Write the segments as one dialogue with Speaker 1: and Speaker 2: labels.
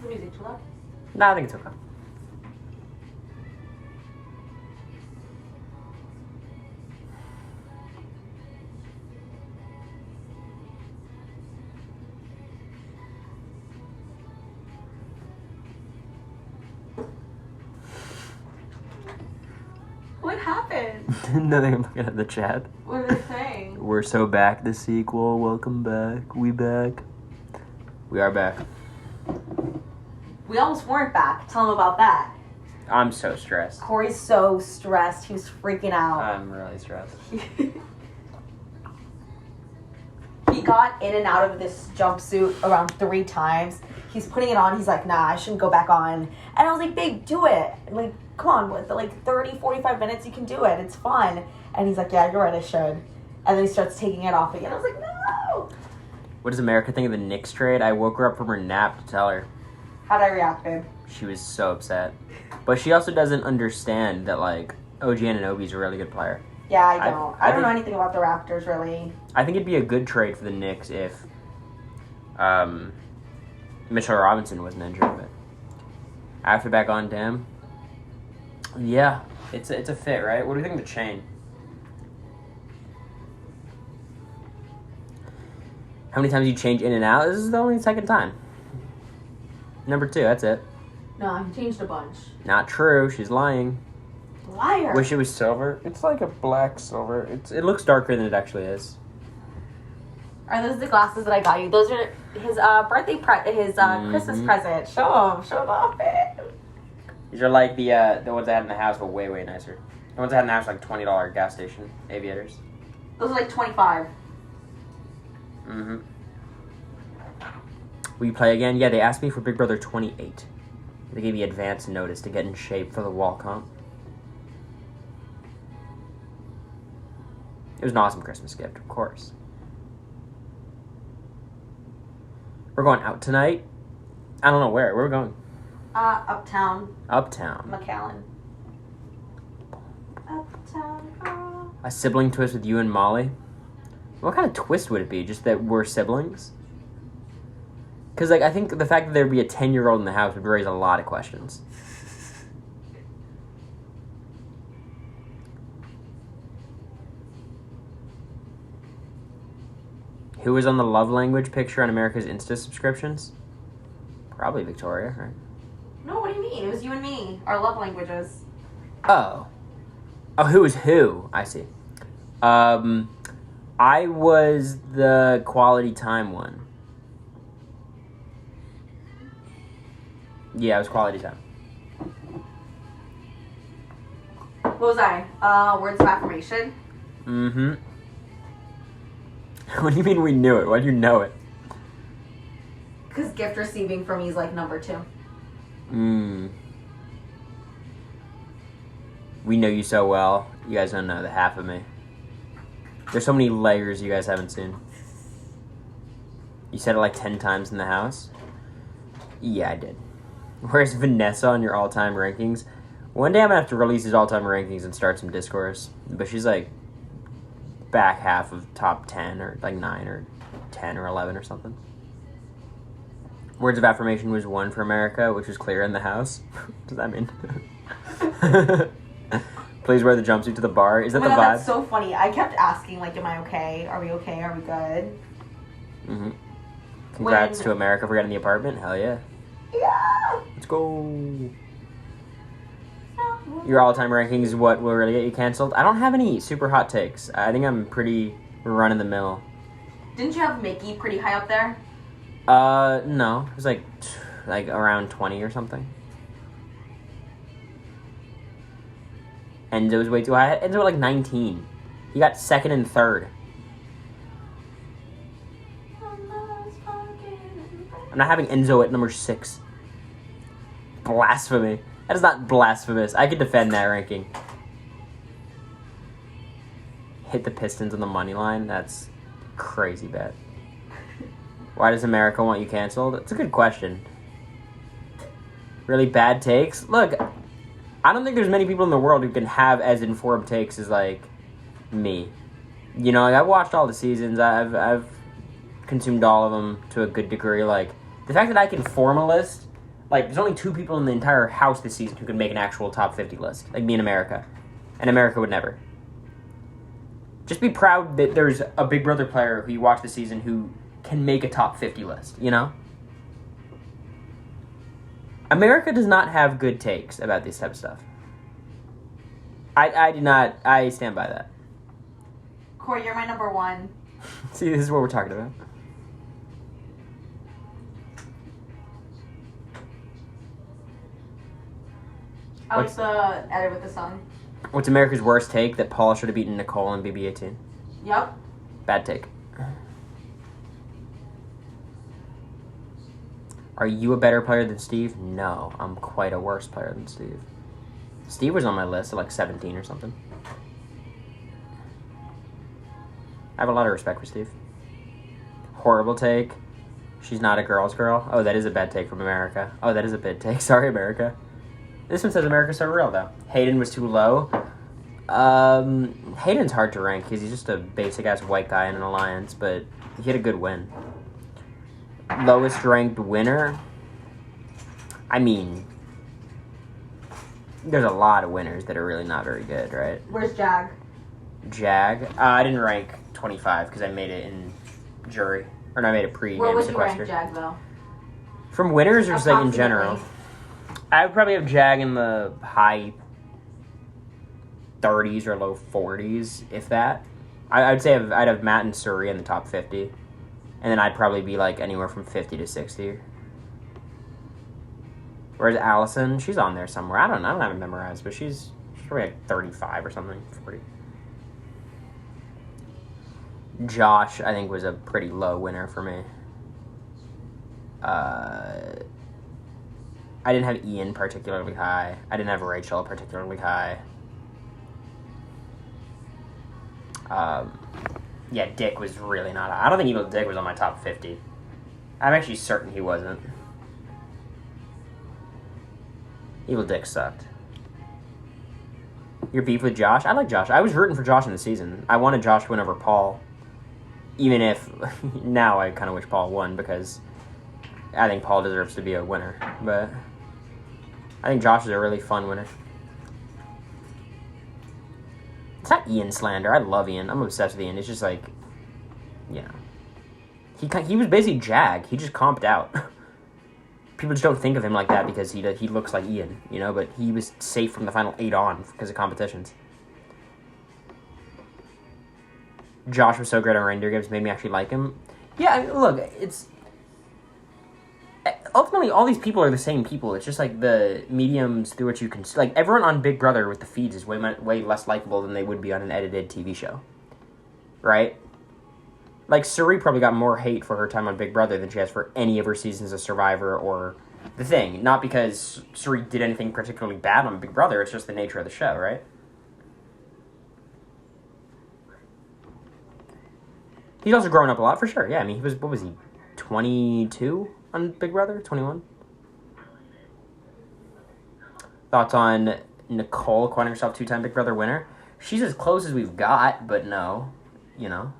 Speaker 1: The music too loud?
Speaker 2: No, I think it's okay.
Speaker 1: What happened?
Speaker 2: Nothing, I'm looking at the chat.
Speaker 1: What are they saying?
Speaker 2: We're so back, the sequel. Welcome back. We back. We are back.
Speaker 1: We almost weren't back. Tell them about that.
Speaker 2: I'm so stressed.
Speaker 1: Cory's so stressed. He was freaking out.
Speaker 2: I'm really stressed.
Speaker 1: He got in and out of this jumpsuit around 3 times. He's putting it on. He's like, nah, I shouldn't go back on. And I was like, babe, do it. Like, come on, with like 30, 45 minutes, you can do it. It's fun. And he's like, yeah, you're right, I should. And then he starts taking it off again. I was like, no.
Speaker 2: What does America think of the Knicks trade? I woke her up from her nap to tell her.
Speaker 1: How'd I react, babe?
Speaker 2: She was so upset. But she also doesn't understand that, like, OG Anunoby's a really good player.
Speaker 1: Yeah, I don't. I don't know anything about the Raptors, really.
Speaker 2: I think it'd be a good trade for the Knicks if Mitchell Robinson wasn't injured. But after back on Dem, yeah, it's a fit, right? What do you think of the chain? How many times you change in and out? This is the only second time. Number 2, that's it.
Speaker 1: No, he changed a bunch.
Speaker 2: Not true. She's lying.
Speaker 1: Liar.
Speaker 2: Wish it was silver. It's like a black silver. It looks darker than it actually is.
Speaker 1: Are those the glasses that I got you? Those are his birthday Christmas present. Show them off, babe.
Speaker 2: These are like the ones I had in the house, but way, way nicer. The ones I had in the house, like $20 gas station aviators.
Speaker 1: Those are like 25.
Speaker 2: Mm-hmm. Will you play again? Yeah, they asked me for Big Brother 28. They gave me advance notice to get in shape for the wall comp. It was an awesome Christmas gift, of course. We're going out tonight. I don't know where. Where are we going?
Speaker 1: Uptown.
Speaker 2: Uptown.
Speaker 1: McAllen. Uptown.
Speaker 2: A sibling twist with you and Molly? What kind of twist would it be? Just that we're siblings? Because, like, I think the fact that there'd be a 10-year-old in the house would raise a lot of questions. Who was on the love language picture on America's Insta subscriptions? Probably Victoria, right?
Speaker 1: No, what do you mean? It was you and me. Our love languages.
Speaker 2: Oh, who was who? I see. I was the quality time one. Yeah, it was quality time.
Speaker 1: What was I? Words of affirmation?
Speaker 2: Mm-hmm. What do you mean we knew it? Why do you know it?
Speaker 1: Because gift receiving for me is like number 2.
Speaker 2: We know you so well. You guys don't know the half of me. There's so many layers you guys haven't seen. You said it like 10 times in the house? Yeah, I did. Where's Vanessa on your all-time rankings? One day I'm going to have to release these all-time rankings and start some discourse. But she's like back half of top 10 or like 9 or 10 or 11 or something. Words of affirmation was 1 for America, which was clear in the house. What does that mean? Please wear the jumpsuit to the bar. Is that the vibe?
Speaker 1: That's so funny. I kept asking, like, am I okay? Are we okay? Are we good?
Speaker 2: Mm-hmm. Congrats to America for getting the apartment. Hell yeah.
Speaker 1: Yeah.
Speaker 2: Let's go. Your all-time rankings, what will really get you canceled? I don't have any super hot takes. I think I'm pretty run-of-the-mill.
Speaker 1: Didn't you have Mickey pretty high up there?
Speaker 2: No. It was like around 20 or something. Enzo was way too high. Enzo was like 19. He got 2nd and 3rd. I'm not having Enzo at number 6. Blasphemy. That is not blasphemous. I could defend that ranking. Hit the Pistons on the money line. That's crazy bet. Why does America want you canceled? It's a good question. Really bad takes? Look, I don't think there's many people in the world who can have as informed takes as, like, me. You know, like, I've watched all the seasons. I've consumed all of them to a good degree. Like, the fact that I can form a list Like, there's only 2 people in the entire house this season who could make an actual top 50 list. Like, me and America. And America would never. Just be proud that there's a Big Brother player who you watch this season who can make a top 50 list, you know? America does not have good takes about this type of stuff. I do not. I stand by that.
Speaker 1: Cory, you're my number 1.
Speaker 2: See, this is what we're talking about.
Speaker 1: I like the edit with the sun.
Speaker 2: What's America's worst take? That Paul should have beaten Nicole in BB18.
Speaker 1: Yep.
Speaker 2: Bad take. Are you a better player than Steve? No, I'm quite a worse player than Steve. Steve was on my list at like 17 or something. I have a lot of respect for Steve. Horrible take. She's not a girl's girl. Oh, that is a bad take from America. Oh, that is a bad take. Sorry, America. This one says America's so real, though. Hayden was too low. Hayden's hard to rank because he's just a basic-ass white guy in an alliance, but he had a good win. Lowest ranked winner? I mean, there's a lot of winners that are really not very good, right?
Speaker 1: Where's Jag?
Speaker 2: Jag? I didn't rank 25 because I made it in jury. Or no, I made it pre-game
Speaker 1: Where would you
Speaker 2: sequester.
Speaker 1: rank Jag, though?
Speaker 2: From winners or just like in general? I would probably have Jag in the high 30s or low 40s, if that. I'd say I'd have Matt and Suri in the top 50. And then I'd probably be like anywhere from 50 to 60. Whereas Allison, she's on there somewhere. I don't have it memorized, but she's probably like 35 or something, 40. Josh, I think, was a pretty low winner for me. I didn't have Ian particularly high. I didn't have Rachel particularly high. Yeah, Dick was really not high. I don't think Evil Dick was on my top 50. I'm actually certain he wasn't. Evil Dick sucked. Your beef with Josh? I like Josh. I was rooting for Josh in the season. I wanted Josh to win over Paul. Even if now I kind of wish Paul won because I think Paul deserves to be a winner. But I think Josh is a really fun winner. It's not Ian slander. I love Ian. I'm obsessed with Ian. It's just like, you know, he was basically Jag. He just comped out. People just don't think of him like that because he looks like Ian, you know. But he was safe from the final 8 on because of competitions. Josh was so great on reindeer games, made me actually like him. Yeah, I mean, look, it's ultimately all these people are the same people. It's just like the mediums through which you can like everyone on Big Brother with the feeds is way less likable than they would be on an edited TV show, right? Like Suri probably got more hate for her time on Big Brother than she has for any of her seasons of Survivor or The Thing. Not because Suri did anything particularly bad on Big Brother. It's just the nature of the show, right? He's also grown up a lot, for sure. Yeah, I mean, what was he, 22 on Big Brother? 21? Thoughts on Nicole calling herself 2-time Big Brother winner? She's as close as we've got, but no, you know.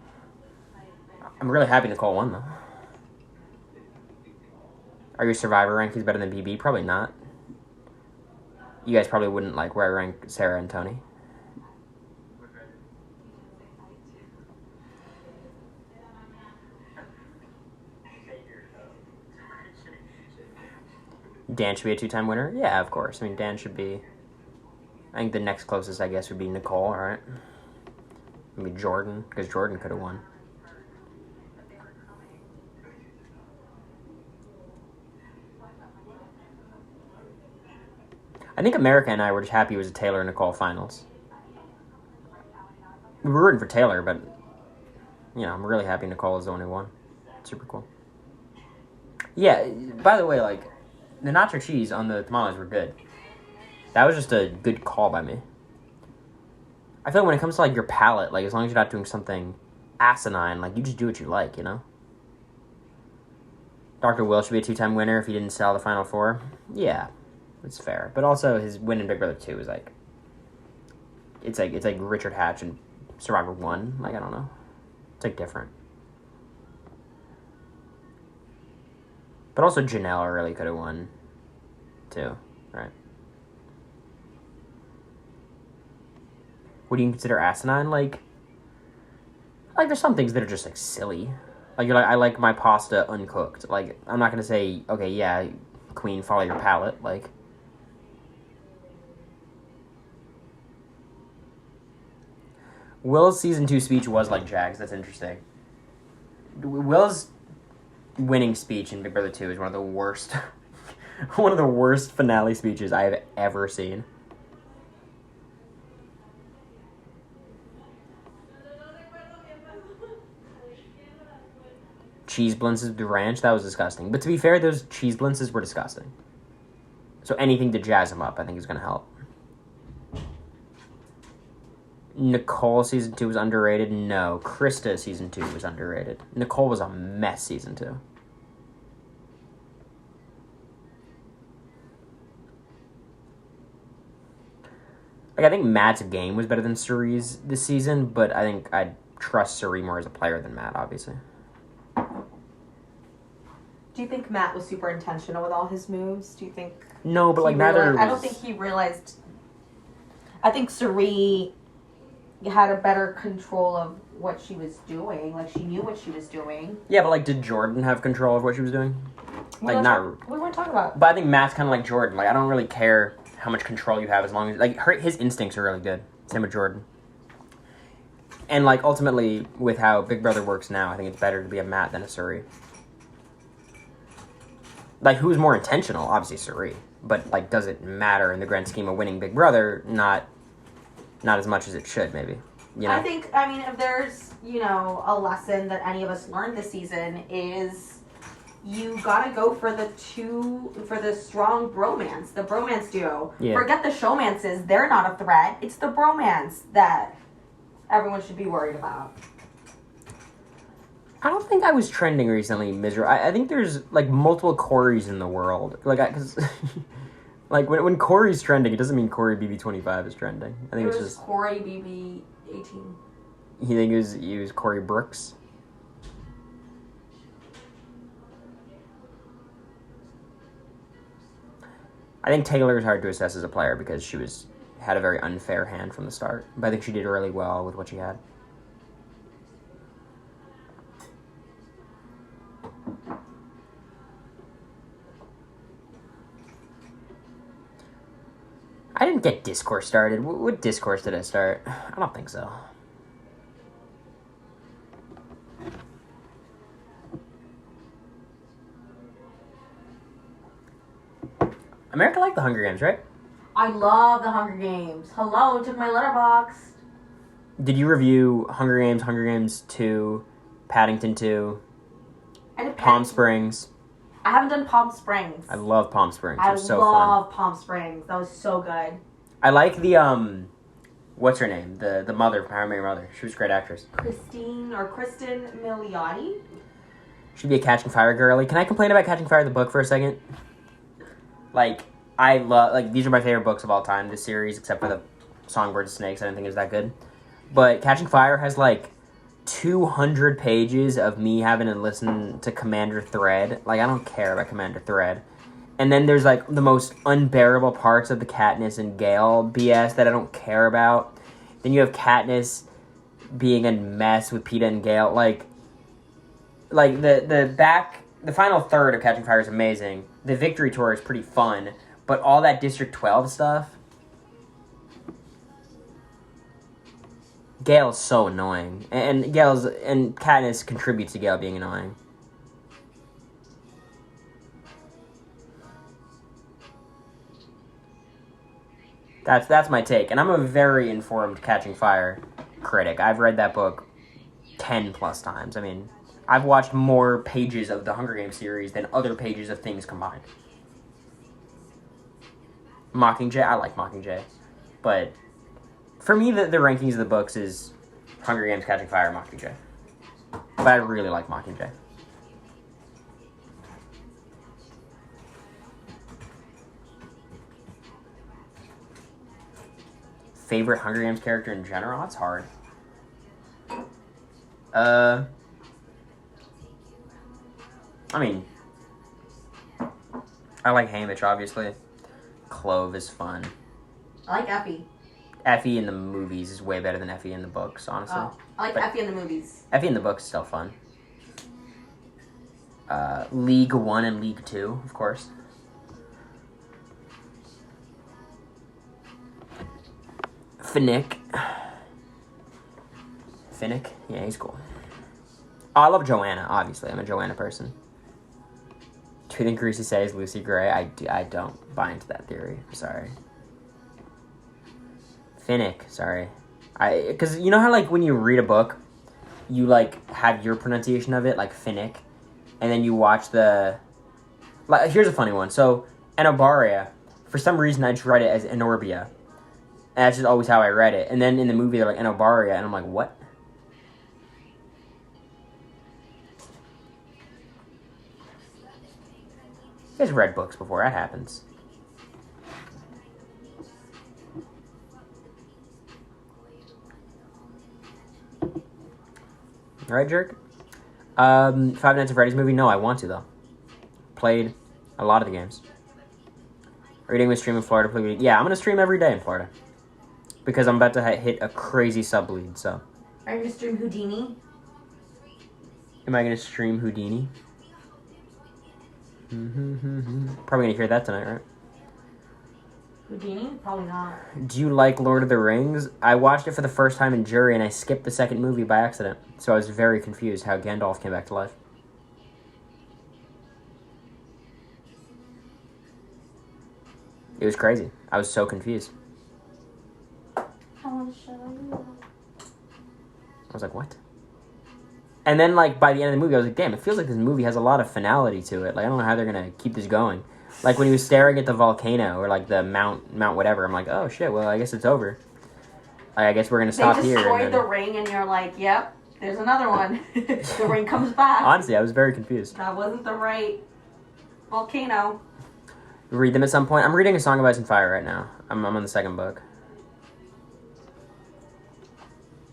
Speaker 2: I'm really happy Nicole won, though. Are your Survivor rankings better than BB? Probably not. You guys probably wouldn't like where I rank Sarah and Tony. Dan should be a 2-time winner? Yeah, of course. I mean, Dan should be... I think the next closest, I guess, would be Nicole, alright? Maybe Jordan, because Jordan could have won. I think America and I were just happy it was a Taylor and Nicole finals. We were rooting for Taylor, but, you know, I'm really happy Nicole is the one who won. Super cool. Yeah, by the way, like, the nacho cheese on the tamales were good. That was just a good call by me. I feel like when it comes to, like, your palate, like, as long as you're not doing something asinine, like, you just do what you like, you know? Dr. Will should be a 2-time winner if he didn't sell the Final Four. Yeah, it's fair. But also, his win in Big Brother 2 is, like... It's like Richard Hatch and Survivor 1. Like, I don't know. It's, like, different. But also Janelle really could have won. too, right? What do you consider asinine? Like there's some things that are just like silly. Like you're like, I like my pasta uncooked. Like I'm not gonna say, okay, yeah, queen, follow your palate. Like Will's season 2 speech was like Jags. That's interesting. Will's winning speech in Big Brother 2 is one of the worst, one of the worst finale speeches I have ever seen. Cheese blintzes with ranch, that was disgusting. But to be fair, those cheese blintzes were disgusting. So anything to jazz him up, I think, is going to help. Nicole season 2 was underrated. No. Krista season 2 was underrated. Nicole was a mess season 2. Like, I think Matt's game was better than Cerie's this season, but I think I'd trust Cerie more as a player than Matt, obviously.
Speaker 1: Do you think Matt was super intentional with all his moves? Do you think...
Speaker 2: No, but like neither...
Speaker 1: I don't think he realized... I think Cerie had a better control of what she was doing. Like, she knew what she was doing.
Speaker 2: Yeah, but like, did Jordan have control of what she was doing? Like, not...
Speaker 1: We weren't talking about...
Speaker 2: But I think Matt's kind of like Jordan. Like, I don't really care how much control you have as long as... Like, his instincts are really good. Same with Jordan. And, like, ultimately, with how Big Brother works now, I think it's better to be a Matt than a Cerie. Like, who's more intentional? Obviously, Cerie. But, like, does it matter in the grand scheme of winning Big Brother? Not as much as it should, maybe. You know?
Speaker 1: I think, I mean, if there's, you know, a lesson that any of us learned this season is you gotta go for the strong bromance, the bromance duo.
Speaker 2: Yeah.
Speaker 1: Forget the showmances. They're not a threat. It's the bromance that everyone should be worried about.
Speaker 2: I don't think I was trending recently, miserable. I think there's, like, multiple Corys in the world. Like, because... Like, when Cory's trending, it doesn't mean Cory BB25 is trending. I think it's just...
Speaker 1: Cory BB18.
Speaker 2: You think it was Cory Brooks? I think Taylor is hard to assess as a player because she had a very unfair hand from the start. But I think she did really well with what she had. I didn't get discourse started. What discourse did I start? I don't think so. America liked the Hunger Games, right?
Speaker 1: I love the Hunger Games. Hello, took my letterbox.
Speaker 2: Did you review Hunger Games 2, Paddington 2, Palm Springs?
Speaker 1: I haven't done Palm Springs.
Speaker 2: I love Palm Springs. It was so
Speaker 1: I
Speaker 2: fun.
Speaker 1: love Palm Springs. That was so good.
Speaker 2: I like the, what's her name? The mother, How I Met Your Mother. She was a great actress.
Speaker 1: Kristen Milioti?
Speaker 2: She'd be a Catching Fire girly. Can I complain about Catching Fire, the book, for a second? Like, I love, like, these are my favorite books of all time, this series, except for the Songbirds and Snakes. I didn't think it was that good. But Catching Fire has, like, 200 pages of me having to listen to Commander Thread. Like, I don't care about Commander Thread. And then there's, like, the most unbearable parts of the Katniss and Gale BS that I don't care about. Then you have Katniss being a mess with Peeta and Gale. Like the final third of Catching Fire is amazing. The Victory Tour is pretty fun. But all that District 12 stuff... Gale is so annoying. And Katniss contributes to Gale being annoying. That's my take. And I'm a very informed Catching Fire critic. I've read that book 10 plus times. I mean, I've watched more pages of the Hunger Games series than other pages of things combined. Mockingjay, I like Mockingjay. But for me, the rankings of the books is Hunger Games, Catching Fire, Mockingjay. But I really like Mockingjay. Favorite Hunger Games character in general? That's hard. I mean, I like Haymitch, obviously. Clove is fun.
Speaker 1: I like Effie.
Speaker 2: Effie in the movies is way better than Effie in the books, honestly.
Speaker 1: Oh, I like Effie in the movies.
Speaker 2: Effie in the books is still fun. League 1 and League 2, of course. Finnick. Yeah, he's cool. Oh, I love Joanna, obviously. I'm a Joanna person. Do you think Greasy Say is Lucy Gray? I don't buy into that theory. I'm sorry. Finnick, sorry. Because you know how, like, when you read a book, you, like, have your pronunciation of it, like Finnick, and then you watch the... Like, here's a funny one. So, Enobaria, for some reason, I just read it as Enorbia. And that's just always how I read it. And then in the movie, they're like, Enobaria, and I'm like, what? You guys read books before. That happens. Right, jerk? Five Nights at Freddy's movie? No, I want to, though. Played a lot of the games. Are you doing a stream in Florida? Yeah, I'm going to stream every day in Florida. Because I'm about to hit a crazy sub-lead, so.
Speaker 1: Are you going to stream Houdini?
Speaker 2: Am I going to stream Houdini? Probably going to hear that tonight, right?
Speaker 1: Houdini? Probably not.
Speaker 2: Do you like Lord of the Rings? I watched it for the first time in jury, and I skipped the second movie by accident. So I was very confused how Gandalf came back to life. It was crazy. I was so confused.
Speaker 1: I want to show you.
Speaker 2: I was like, what? And then, like, by the end of the movie, I was like, damn, it feels like this movie has a lot of finality to it. Like, I don't know how they're going to keep this going. Like, when he was staring at the volcano, or, like, the Mount whatever, I'm like, oh, shit, well, I guess it's over. I guess we're going to stop here. They
Speaker 1: destroyed the ring, and you're like, yep, there's another one. The ring comes back.
Speaker 2: Honestly, I was very confused.
Speaker 1: That wasn't the right volcano.
Speaker 2: Read them at some point. I'm reading A Song of Ice and Fire right now. I'm on the second book.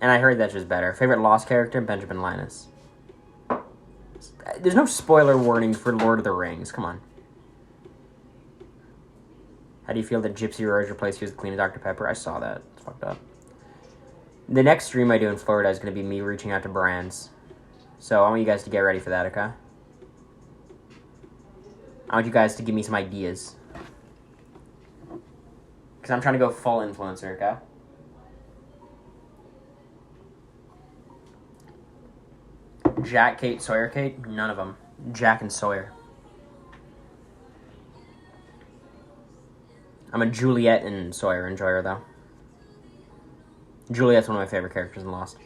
Speaker 2: And I heard that's just better. Favorite Lost character? Benjamin Linus. There's no spoiler warning for Lord of the Rings. Come on. How do you feel that Gypsy Rose replaced you as the Queen of Dr. Pepper? I saw that. It's fucked up. The next stream I do in Florida is going to be me reaching out to brands. So I want you guys to get ready for that, okay? I want you guys to give me some ideas. Because I'm trying to go full influencer, okay? Jack, Kate, Sawyer, Kate? None of them. Jack and Sawyer. I'm a Juliet and Sawyer enjoyer, though. Juliet's one of my favorite characters in Lost.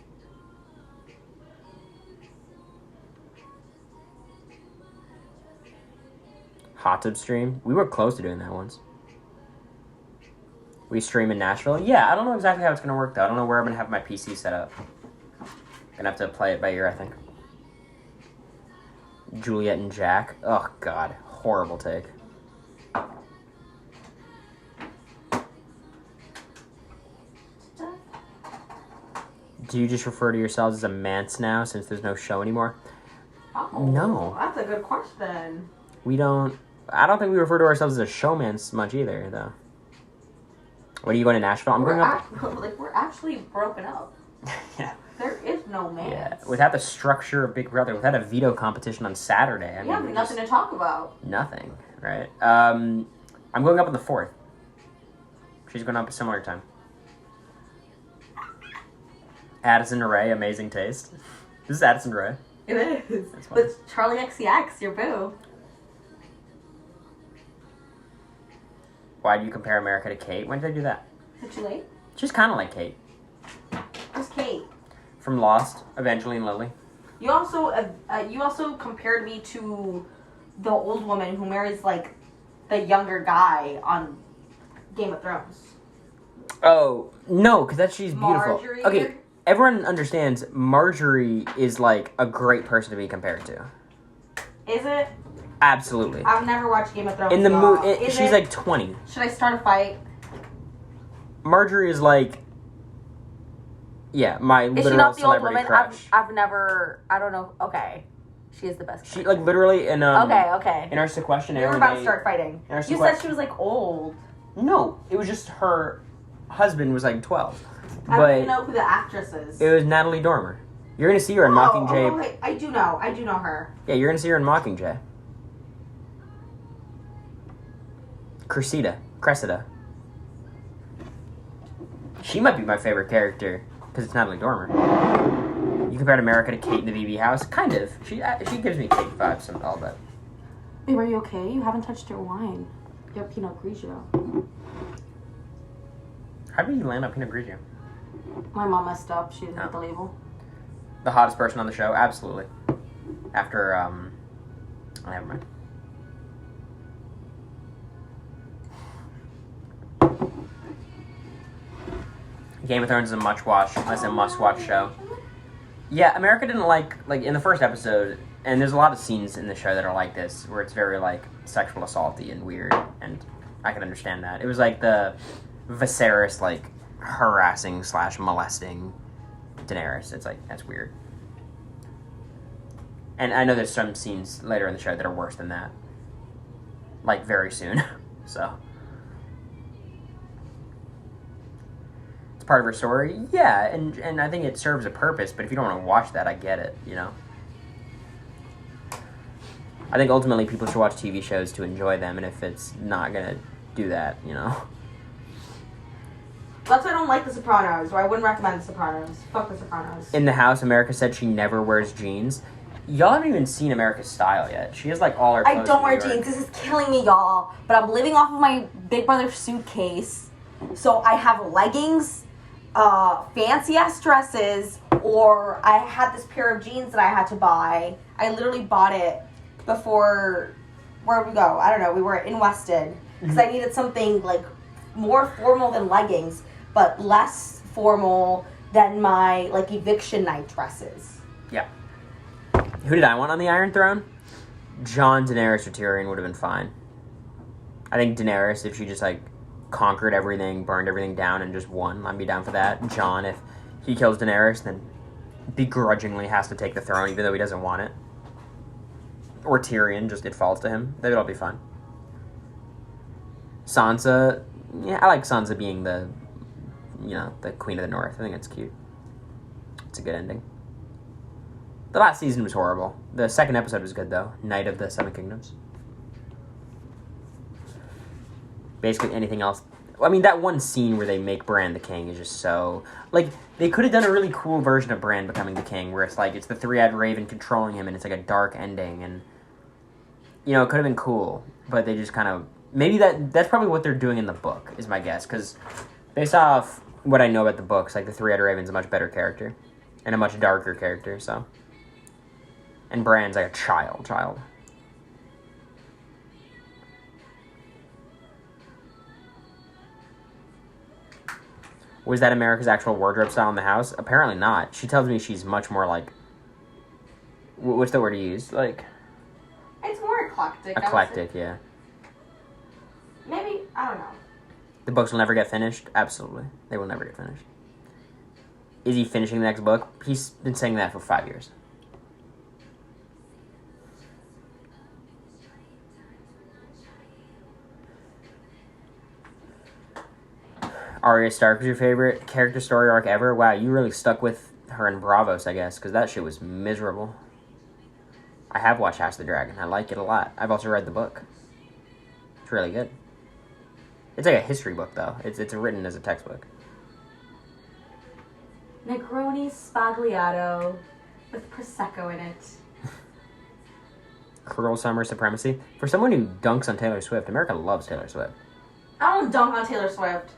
Speaker 2: Hot tub stream? We were close to doing that once. We stream in Nashville? Yeah, I don't know exactly how it's going to work, though. I don't know where I'm going to have my PC set up. Gonna have to play it by ear, I think. Juliet and Jack. Oh, God. Horrible take. Do you just refer to yourselves as a manse now since there's no show anymore?
Speaker 1: Oh,
Speaker 2: no.
Speaker 1: That's a good question.
Speaker 2: We don't... I don't think we refer to ourselves as a showman's much either, though. What, are you going to Nashville? I'm going up...
Speaker 1: we're actually broken up.
Speaker 2: Yeah.
Speaker 1: There is no man.
Speaker 2: Yeah. Without the structure of Big Brother, without a veto competition on Saturday. I mean,
Speaker 1: nothing to talk about.
Speaker 2: Nothing, right? I'm going up on the 4th. She's going up a similar time. Addison Rae, amazing taste. This is Addison Rae.
Speaker 1: It is. But Charlie XCX, your boo.
Speaker 2: Why do you compare America to Kate? When did I do that?
Speaker 1: Is it too late?
Speaker 2: She's kind of like Kate.
Speaker 1: Who's Kate?
Speaker 2: From Lost, Evangeline Lilly.
Speaker 1: You also compared me to the old woman who marries like the younger guy on Game of Thrones.
Speaker 2: Oh no, because she's beautiful.
Speaker 1: Marjorie.
Speaker 2: Okay, everyone understands Marjorie is like a great person to be compared to.
Speaker 1: Is it?
Speaker 2: Absolutely.
Speaker 1: I've never watched Game of Thrones.
Speaker 2: In the movie, she's like 20.
Speaker 1: Should I start a fight?
Speaker 2: Marjorie is like, yeah, my
Speaker 1: is
Speaker 2: literal
Speaker 1: she not the old
Speaker 2: celebrity
Speaker 1: woman?
Speaker 2: crush.
Speaker 1: I've never. I don't know. Okay, she is the best.
Speaker 2: She like literally in
Speaker 1: okay.
Speaker 2: in our sequestration.
Speaker 1: We were about to start fighting. You said she was like old.
Speaker 2: No, it was just her husband was like 12.
Speaker 1: I
Speaker 2: But
Speaker 1: don't even know who the actress is.
Speaker 2: it was Natalie Dormer. You're going to see her in Mockingjay.
Speaker 1: Oh, wait. I do know her.
Speaker 2: Yeah, you're going to see her in Mockingjay. Cressida. She might be my favorite character because it's Natalie Dormer. You compared America to Kate in the BB house? Kind of. She gives me Kate vibes and all that.
Speaker 1: Babe, are you okay? You haven't touched your wine. You have Pinot Grigio.
Speaker 2: How did you land on Pinot Grigio?
Speaker 1: My mom messed up. She didn't get the label.
Speaker 2: The hottest person on the show? Absolutely. After, never mind. Game of Thrones is a must-watch show. Yeah, America didn't like in the first episode, and there's a lot of scenes in the show that are like this, where it's very, like, sexual assaulty and weird, and I can understand that. It was like the Viserys, like, harassing / molesting Daenerys. It's like, that's weird. And I know there's some scenes later in the show that are worse than that. Like, very soon. So. It's part of her story. Yeah, and I think it serves a purpose, but if you don't want to watch that, I get it, you know? I think ultimately people should watch TV shows to enjoy them, and if it's not going to do that, you know?
Speaker 1: That's why I don't like The Sopranos, or I wouldn't recommend The Sopranos. Fuck The Sopranos.
Speaker 2: In the house, America said she never wears jeans. Y'all haven't even seen America's style yet. She has, like, all her clothes.
Speaker 1: I don't wear jeans. This is killing me, y'all. But I'm living off of my Big Brother suitcase. So I have leggings, fancy-ass dresses, or I had this pair of jeans that I had to buy. I literally bought it before, where'd we go? I don't know. We were in Weston. Because I needed something, like, more formal than leggings, but less formal than my, like, eviction night dresses.
Speaker 2: Yeah. Who did I want on the Iron Throne? Jon, Daenerys, or Tyrion would have been fine. I think Daenerys, if she just, like, conquered everything, burned everything down, and just won, I'd be down for that. Jon, if he kills Daenerys, then begrudgingly has to take the throne, even though he doesn't want it. Or Tyrion, just it falls to him. They would all be fine. Sansa, yeah, I like Sansa being the Queen of the North. I think it's cute. It's a good ending. The last season was horrible. The second episode was good, though. Night of the Seven Kingdoms. Basically anything else. I mean, that one scene where they make Bran the king is just so... Like, they could have done a really cool version of Bran becoming the king, where it's like, it's the three-eyed raven controlling him, and it's like a dark ending, and... You know, it could have been cool, but they just kind of... Maybe that's probably what they're doing in the book, is my guess, because based off what I know about the books, like, the three-eyed raven's a much better character, and a much darker character, so... And Bran's like a child. Was that America's actual wardrobe style in the house? Apparently not. She tells me she's much more like... What's the word to use? Like...
Speaker 1: It's more eclectic.
Speaker 2: Eclectic, yeah.
Speaker 1: Maybe, I don't know.
Speaker 2: The books will never get finished? Absolutely. They will never get finished. Is he finishing the next book? He's been saying that for 5 years. Arya Stark was your favorite character story arc ever? Wow, you really stuck with her in Bravos, I guess, because that shit was miserable. I have watched House of the Dragon. I like it a lot. I've also read the book. It's really good. It's like a history book, though. It's written as a textbook.
Speaker 1: Negroni Spagliato with Prosecco in it.
Speaker 2: Cruel Summer Supremacy. For someone who dunks on Taylor Swift, America loves Taylor Swift.
Speaker 1: I don't dunk on Taylor Swift.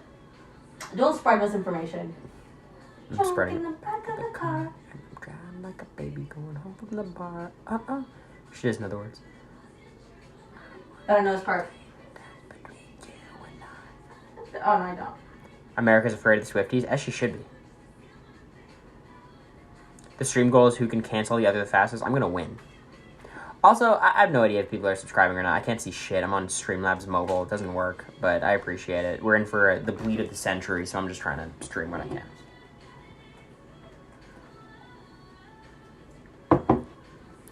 Speaker 1: Don't spread misinformation.
Speaker 2: I'm spreading
Speaker 1: in the back of the car.
Speaker 2: I'm driving like a baby going home from the bar. She doesn't know the words.
Speaker 1: But I know this part. Oh, no, I don't.
Speaker 2: America's afraid of the Swifties, as she should be. The stream goal is who can cancel the other the fastest. I'm going to win. Also, I have no idea if people are subscribing or not. I can't see shit. I'm on Streamlabs mobile. It doesn't work, but I appreciate it. We're in for the bleed of the century, so I'm just trying to stream when I can.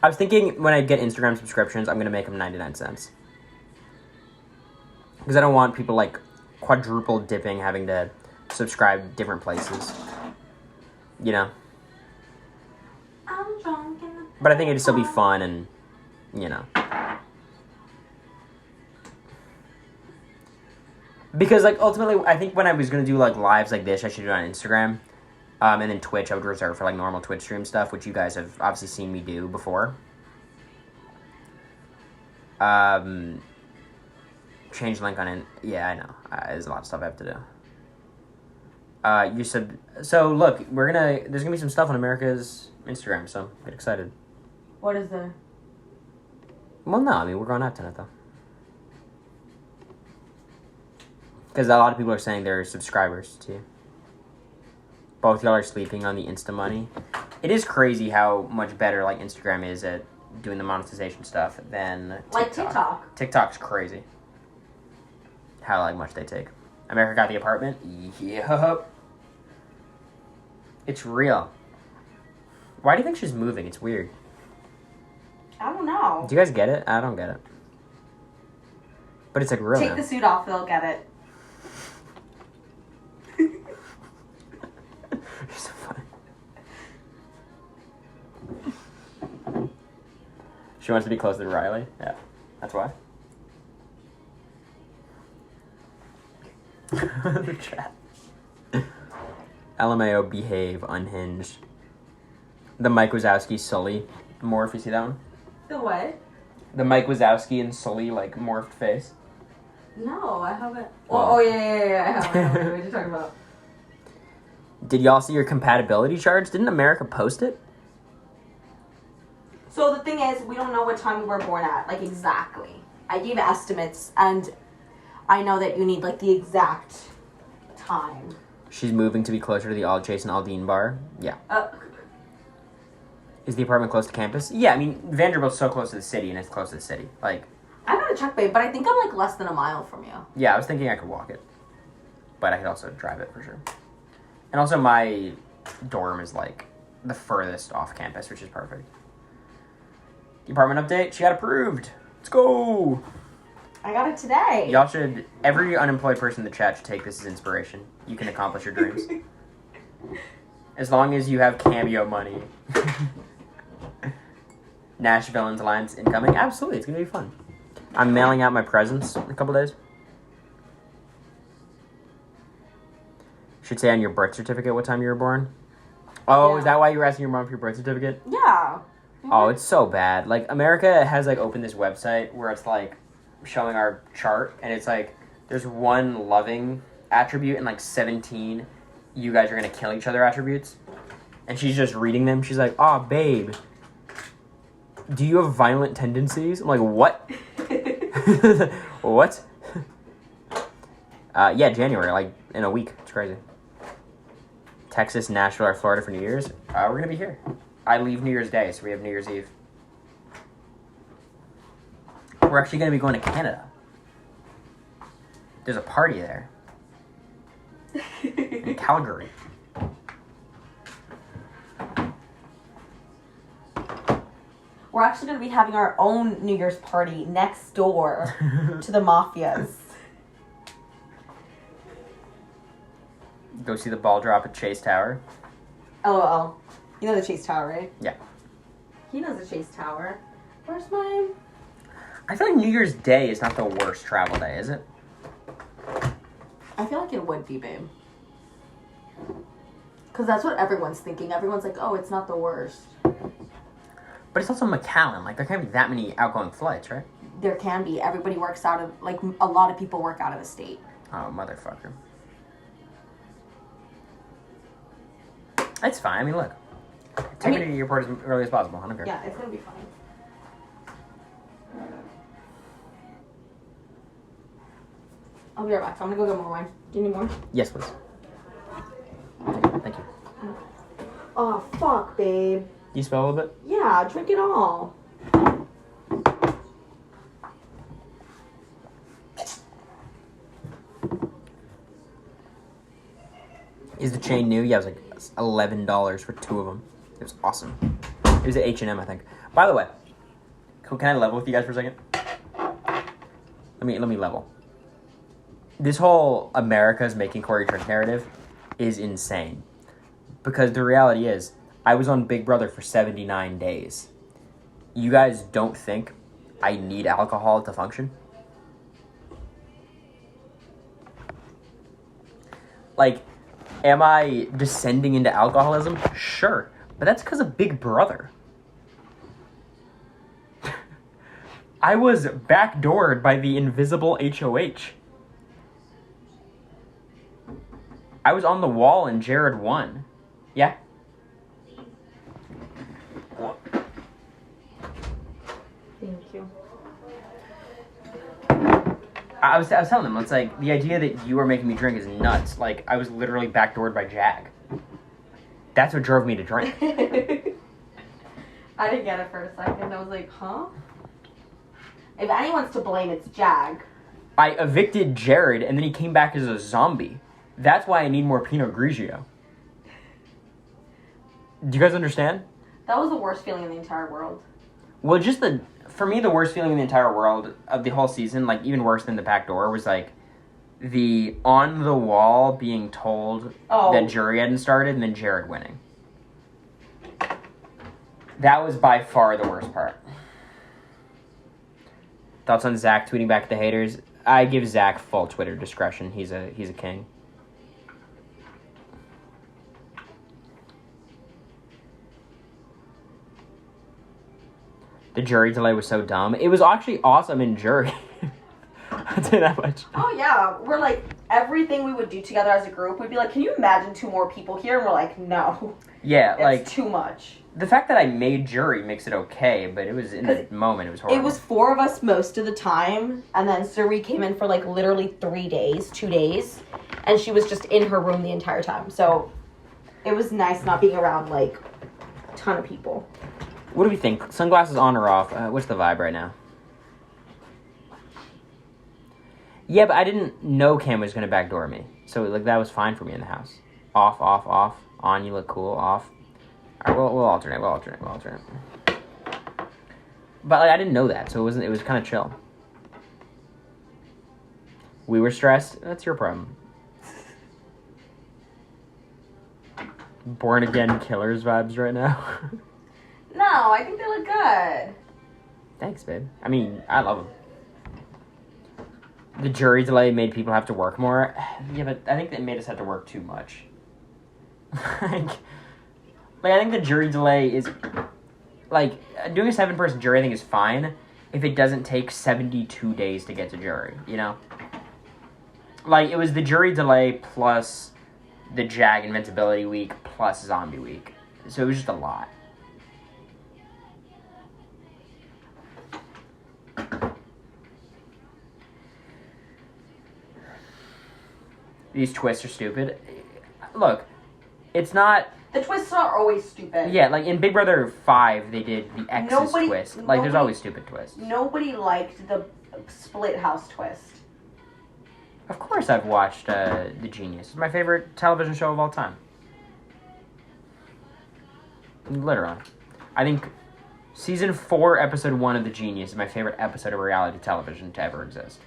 Speaker 2: I was thinking when I get Instagram subscriptions, I'm going to make them 99 cents. Because I don't want people, like, quadruple dipping, having to subscribe different places. You know?
Speaker 1: I'm drunk in the
Speaker 2: But I think it'd still be fun and, you know. Because, like, ultimately, I think when I was going to do, like, lives like this, I should do it on Instagram. And then Twitch, I would reserve for, like, normal Twitch stream stuff, which you guys have obviously seen me do before. Change link on it. Yeah, I know. There's a lot of stuff I have to do. So, look, there's going to be some stuff on America's Instagram, so get excited.
Speaker 1: What is there?
Speaker 2: Well, no, I mean, we're going out tonight, though. Because a lot of people are saying they're subscribers, too. Both y'all are sleeping on the Insta money. It is crazy how much better, like, Instagram is at doing the monetization stuff than TikTok.
Speaker 1: Like TikTok.
Speaker 2: TikTok's crazy. How, like, much they take. America got the apartment? Yup. It's real. Why do you think she's moving? It's weird.
Speaker 1: I don't know.
Speaker 2: Do you guys get it? I don't get it. But it's, like, real
Speaker 1: Take
Speaker 2: now.
Speaker 1: the suit off, they'll get it.
Speaker 2: You're so funny. She wants to be closer to Riley? Yeah. That's why. The chat. LMAO, behave, unhinged. The Mike Wazowski Sully morph, you see that one?
Speaker 1: The what?
Speaker 2: The Mike Wazowski and Sully, like, morphed face.
Speaker 1: No, I haven't.
Speaker 2: Well.
Speaker 1: Oh, yeah, I haven't. What are you talking about?
Speaker 2: Did y'all see your compatibility charts? Didn't America post it?
Speaker 1: So the thing is, we don't know what time we were born at, like, exactly. I gave estimates, and I know that you need, like, the exact time.
Speaker 2: She's moving to be closer to the All Chase and Aldine bar. Yeah. Is the apartment close to campus? Yeah, I mean, Vanderbilt's so close to the city, and it's close to the city. Like,
Speaker 1: I gotta check, babe, but I think I'm, like, less than a mile from you.
Speaker 2: yeah, I was thinking I could walk it. But I could also drive it for sure. And also my dorm is, like, the furthest off campus, which is perfect. The apartment update, she got approved. Let's go.
Speaker 1: I got it today.
Speaker 2: Y'all should, every unemployed person in the chat should take this as inspiration. You can accomplish your dreams. As long as you have Cameo money. Nash Villains Alliance incoming. Absolutely, it's going to be fun. I'm mailing out my presents in a couple days. Should say on your birth certificate what time you were born. Oh,
Speaker 1: Yeah.
Speaker 2: Is that why you were asking your mom for your birth certificate?
Speaker 1: Yeah.
Speaker 2: Oh, it's so bad. Like, America has, like, opened this website where it's, like, showing our chart, and it's, like, there's one loving attribute and, like, 17 you guys are gonna kill each other attributes. And she's just reading them. She's like, "Aw, babe, do you have violent tendencies?" I'm like, "What?" What? Yeah, January, like, in a week. It's crazy. Texas, Nashville, or Florida for New Year's. We're gonna be here. I leave New Year's Day, so we have New Year's Eve. We're actually going to be going to Canada. There's a party there. In Calgary.
Speaker 1: We're actually going to be having our own New Year's party next door to the Mafias.
Speaker 2: Go see the ball drop at Chase Tower.
Speaker 1: LOL. You know the Chase Tower, right?
Speaker 2: Yeah.
Speaker 1: He knows the Chase Tower. Where's my...
Speaker 2: I feel like New Year's Day is not the worst travel day, is it?
Speaker 1: I feel like it would be, babe. Because that's what everyone's thinking. Everyone's like, oh, it's not the worst.
Speaker 2: But it's also McAllen. Like, there can't be that many outgoing flights, right?
Speaker 1: There can be. Everybody works out of... Like, a lot of people work out of the state.
Speaker 2: Oh, motherfucker. It's fine. I mean, look. Take me to the airport as early as possible. I don't care.
Speaker 1: Yeah, it's going to be fine. I'll be right back. I'm going to go get more wine. Do you need more?
Speaker 2: Yes, please. Thank you.
Speaker 1: Oh, fuck, babe.
Speaker 2: You smell a little bit?
Speaker 1: Yeah, drink it all.
Speaker 2: Is the chain new? Yeah, it was like $11 for 2 of them. It was awesome. It was at H&M, I think. By the way, can I level with you guys for a second? Let me level. this whole America's making Cory drink narrative is insane. Because the reality is, I was on Big Brother for 79 days. You guys don't think I need alcohol to function? Like, am I descending into alcoholism? Sure. But that's because of Big Brother. I was backdoored by the invisible HOH. I was on the wall and Jared won. Yeah?
Speaker 1: Thank you.
Speaker 2: I was telling them, it's like, the idea that you were making me drink is nuts. Like, I was literally backdoored by Jag. That's what drove me to drink.
Speaker 1: I didn't get it for a second. I was like, huh? If anyone's to blame, it's Jag.
Speaker 2: I evicted Jared, and then he came back as a zombie. That's why I need more Pinot Grigio. Do you guys understand?
Speaker 1: That was the worst feeling in the entire world.
Speaker 2: Well, for me, the worst feeling in the entire world of the whole season, like, even worse than the back door, was, like, the on the wall being told that jury hadn't started, and then Jared winning. That was by far the worst part. Thoughts on Zach tweeting back at the haters? I give Zach full Twitter discretion. He's a king. The jury delay was so dumb. It was actually awesome in jury. I'll tell you that much.
Speaker 1: Oh, yeah. We're like, everything we would do together as a group, we'd be like, can you imagine 2 more people here? And we're like, no.
Speaker 2: Yeah,
Speaker 1: it's too much.
Speaker 2: The fact that I made jury makes it okay, but it was, in the moment, it was horrible.
Speaker 1: It was 4 of us most of the time, and then Suri came in for, like, literally 2 days, and she was just in her room the entire time. So, it was nice not being around, like, a ton of people.
Speaker 2: What do we think? Sunglasses on or off? What's the vibe right now? Yeah, but I didn't know Cam was going to backdoor me. So, like, that was fine for me in the house. Off, off, off. On, you look cool. Off. All right, we'll alternate. But, like, I didn't know that, so it was kind of chill. We were stressed. That's your problem. Born again killers vibes right now.
Speaker 1: No, I think they look good.
Speaker 2: Thanks, babe. I mean, I love them. The jury delay made people have to work more. Yeah, but I think that made us have to work too much. like, I think the jury delay is... Like, doing a 7-person jury I think is fine if it doesn't take 72 days to get to jury, you know? Like, it was the jury delay plus the Jag Invincibility week plus Zombie week. So it was just a lot. These twists are stupid. Look, it's not...
Speaker 1: The twists are always stupid.
Speaker 2: Yeah, like in Big Brother 5, they did the X's twist. Like, there's always stupid twists.
Speaker 1: Nobody liked the split house twist.
Speaker 2: Of course I've watched The Genius. It's my favorite television show of all time. Literally. I think Season 4, Episode 1 of The Genius is my favorite episode of reality television to ever exist.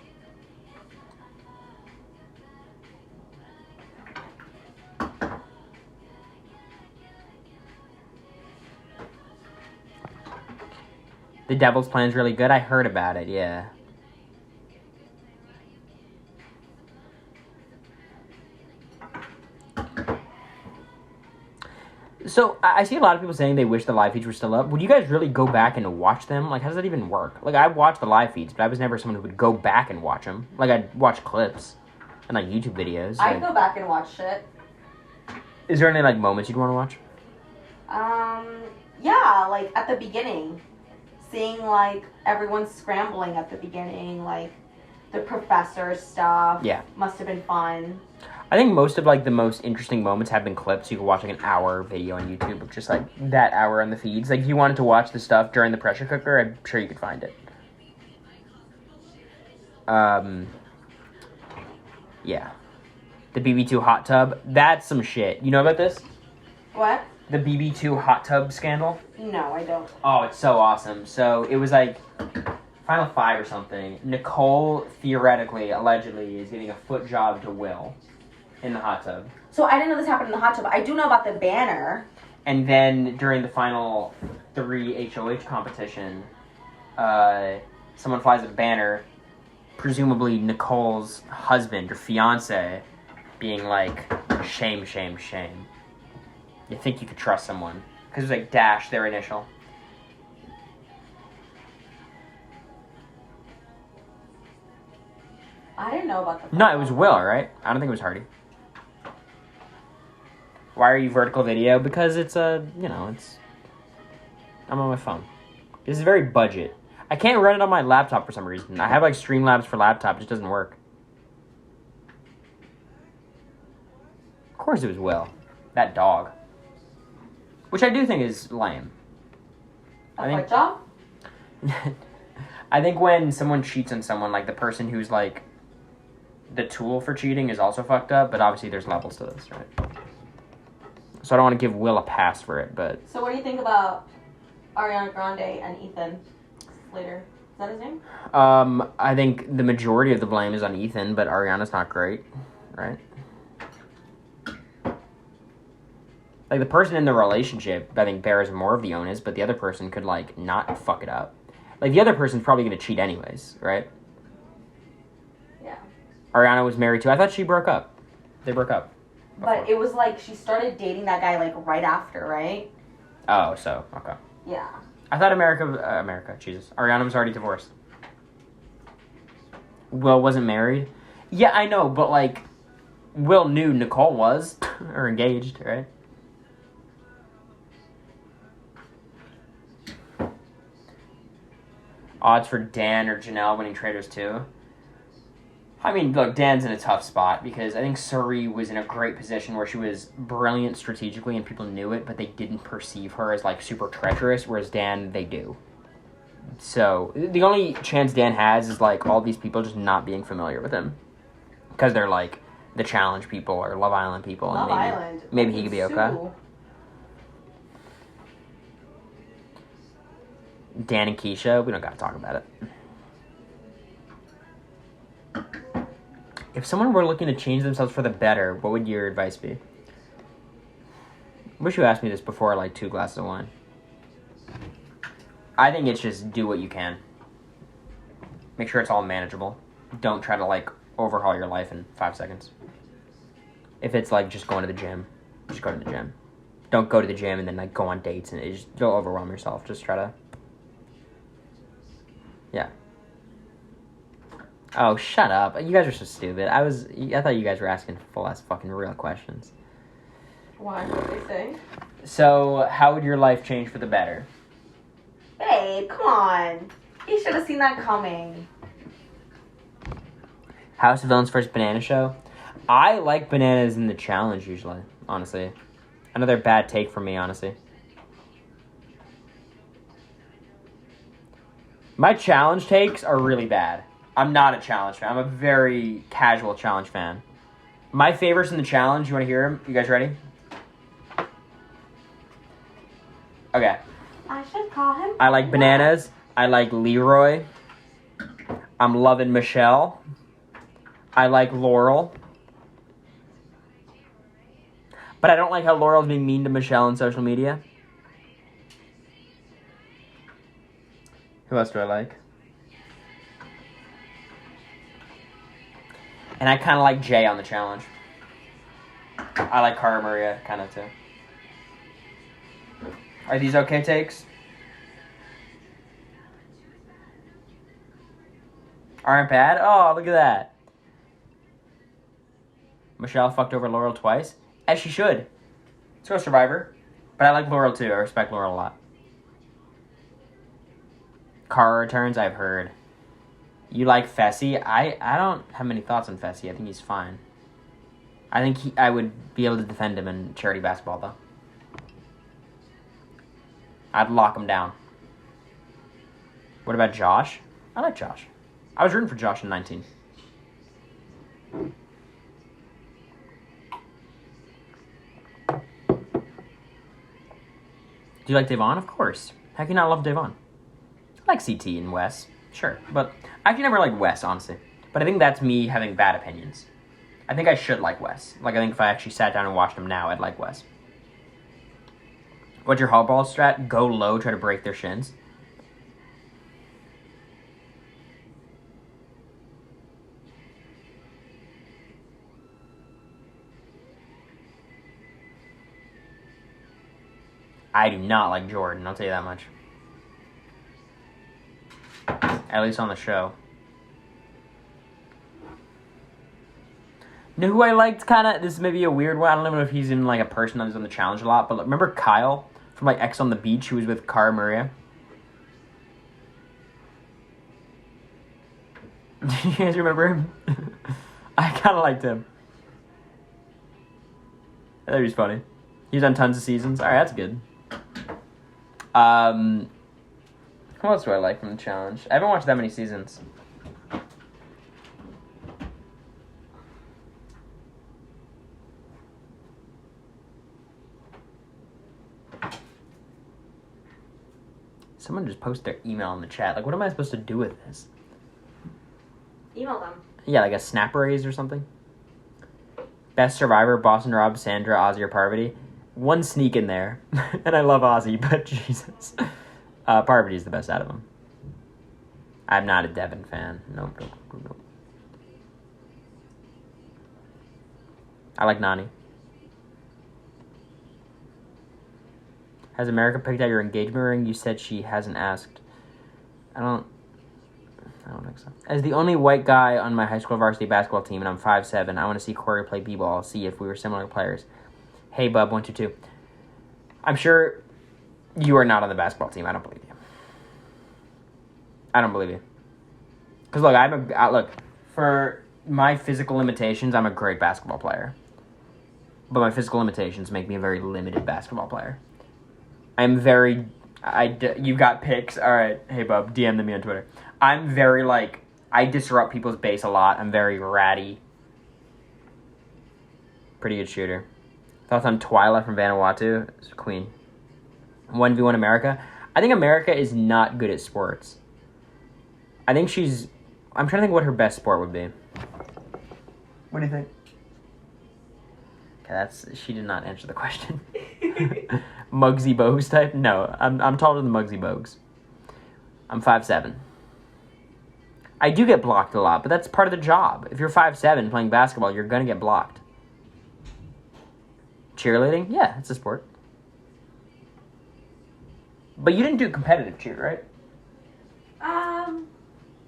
Speaker 2: The Devil's Plan's really good. I heard about it, yeah. So, I see a lot of people saying they wish the live feeds were still up. Would you guys really go back and watch them? Like, how does that even work? Like, I watch the live feeds, but I was never someone who would go back and watch them. Like, I'd watch clips and, like, YouTube videos.
Speaker 1: I'd go back and watch shit.
Speaker 2: Is there any, like, moments you'd want to watch?
Speaker 1: Yeah, like, at the beginning. Seeing, like, everyone scrambling at the beginning, like, the professor stuff.
Speaker 2: Yeah.
Speaker 1: Must have been fun.
Speaker 2: I think most of, like, the most interesting moments have been clips. You can watch, like, an hour video on YouTube of just, like, that hour on the feeds. Like, if you wanted to watch the stuff during the pressure cooker, I'm sure you could find it. Yeah. The BB2 hot tub. That's some shit. You know about this?
Speaker 1: What?
Speaker 2: The BB2 hot tub scandal?
Speaker 1: No, I don't.
Speaker 2: Oh, it's so awesome. So, it was, like, Final 5 or something, Nicole theoretically, allegedly, is giving a foot job to Will in the hot tub.
Speaker 1: So I didn't know this happened in the hot tub. I do know about the banner.
Speaker 2: And then during the final 3 HOH competition, someone flies a banner, presumably Nicole's husband or fiance, being like, shame, shame, shame. You think you could trust someone. Because it was like dash, their initial.
Speaker 1: I didn't know about the...
Speaker 2: No, it was Will, right? I don't think it was Hardy. Why are you vertical video? Because it's it's... I'm on my phone. This is very budget. I can't run it on my laptop for some reason. I have like Streamlabs for laptop. It just doesn't work. Of course it was Will. That dog. Which I do think is lame.
Speaker 1: What job?
Speaker 2: I think when someone cheats on someone, like the person who's like the tool for cheating is also fucked up, but obviously there's levels to this, right? So I don't want to give Will a pass for it, but...
Speaker 1: So what do you think about Ariana Grande and Ethan Slater? Is that his name?
Speaker 2: I think the majority of the blame is on Ethan, but Ariana's not great, right? Like, the person in the relationship, I think, bears more of the onus, but the other person could, like, not fuck it up. Like, the other person's probably going to cheat anyways, right?
Speaker 1: Yeah.
Speaker 2: Ariana was married to... I thought she broke up. They broke up. Before.
Speaker 1: But it was like she started dating that guy, like, right after, right?
Speaker 2: Oh, so, okay.
Speaker 1: Yeah.
Speaker 2: I thought Ariana was already divorced. Will wasn't married? Yeah, I know, but, like, Will knew Nicole was, or engaged, right? Odds for Dan or Janelle winning Traders 2. I mean, look, Dan's in a tough spot because I think Suri was in a great position where she was brilliant strategically and people knew it, but they didn't perceive her as, like, super treacherous, whereas Dan, they do. So, the only chance Dan has is, like, all these people just not being familiar with him. Because they're, like, the Challenge people or Love Island people.
Speaker 1: Love Island.
Speaker 2: Maybe he could be okay. Dan and Keisha, we don't gotta talk about it. If someone were looking to change themselves for the better, what would your advice be? Wish you asked me this before, like, 2 glasses of wine. I think it's just do what you can. Make sure it's all manageable. Don't try to, like, overhaul your life in 5 seconds. If it's, like, just going to the gym, just go to the gym. Don't go to the gym and then, like, go on dates and you'll overwhelm yourself. Just try to... Yeah. Oh, shut up. You guys are so stupid. I thought you guys were asking full-ass fucking real questions.
Speaker 1: Why? What did they say?
Speaker 2: So, how would your life change for the better?
Speaker 1: Babe, come on. You should have seen that coming.
Speaker 2: House of Villains first banana show? I like bananas in the challenge, usually, honestly. Another bad take from me, honestly. My challenge takes are really bad. I'm not a challenge fan. I'm a very casual challenge fan. My favorites in the challenge, you want to hear them? You guys ready? Okay.
Speaker 1: I should call him.
Speaker 2: I like bananas. I like Leroy. I'm loving Michelle. I like Laurel. But I don't like how Laurel's being mean to Michelle on social media. Who else do I like? And I kind of like Jay on the challenge. I like Cara Maria kind of too. Are these okay takes? Aren't bad? Oh, look at that. Michelle fucked over Laurel twice. As she should. Let's go Survivor. But I like Laurel too. I respect Laurel a lot. Cara returns, I've heard. You like Fessy? I don't have many thoughts on Fessy. I think he's fine. I think I would be able to defend him in charity basketball, though. I'd lock him down. What about Josh? I like Josh. I was rooting for Josh in 19. Do you like Devon? Of course. How can you not love Devon? I like CT and Wes. Sure. But I actually never liked Wes, honestly. But I think that's me having bad opinions. I think I should like Wes. Like, I think if I actually sat down and watched him now, I'd like Wes. What's your hardball strat? Go low, try to break their shins. I do not like Jordan, I'll tell you that much. At least on the show. You know who I liked kind of? This may be a weird one. I don't even know if he's in like a person that was on the challenge a lot. But remember Kyle from like X on the Beach who was with Cory America? Do you guys remember him? I kind of liked him. I thought he was funny. He was on tons of seasons. All right, that's good. Who else do I like from the challenge? I haven't watched that many seasons. Someone just posted their email in the chat. Like, what am I supposed to do with this?
Speaker 1: Email them.
Speaker 2: Yeah, like a snap raise or something. Best Survivor, Boston Rob, Sandra, Ozzy, or Parvati. One sneak in there. And I love Ozzy, but Jesus. Parvati's the best out of them. I'm not a Devin fan. Nope. I like Nani. Has America picked out your engagement ring? You said she hasn't asked. I don't think so. As the only white guy on my high school varsity basketball team, and I'm 5'7", I want to see Cory play b-ball, see if we were similar players. Hey, Bub, 122. I'm sure you are not on the basketball team. I don't believe you. I don't believe you. Because, look, for my physical limitations, I'm a great basketball player. But my physical limitations make me a very limited basketball player. I'm very... you got pics. All right. Hey, Bub, DM me on Twitter. I'm very, I disrupt people's base a lot. I'm very ratty. Pretty good shooter. Thoughts on Twyla from Vanuatu? It's queen. 1v1 America. I think America is not good at sports. I think she's... I'm trying to think what her best sport would be. What do you think? Okay, she did not answer the question. Muggsy Bogues type? No, I'm taller than Muggsy Bogues. I'm 5'7". I do get blocked a lot, but that's part of the job. If you're 5'7" playing basketball, you're going to get blocked. Cheerleading? Yeah, it's a sport. But you didn't do competitive cheer, right?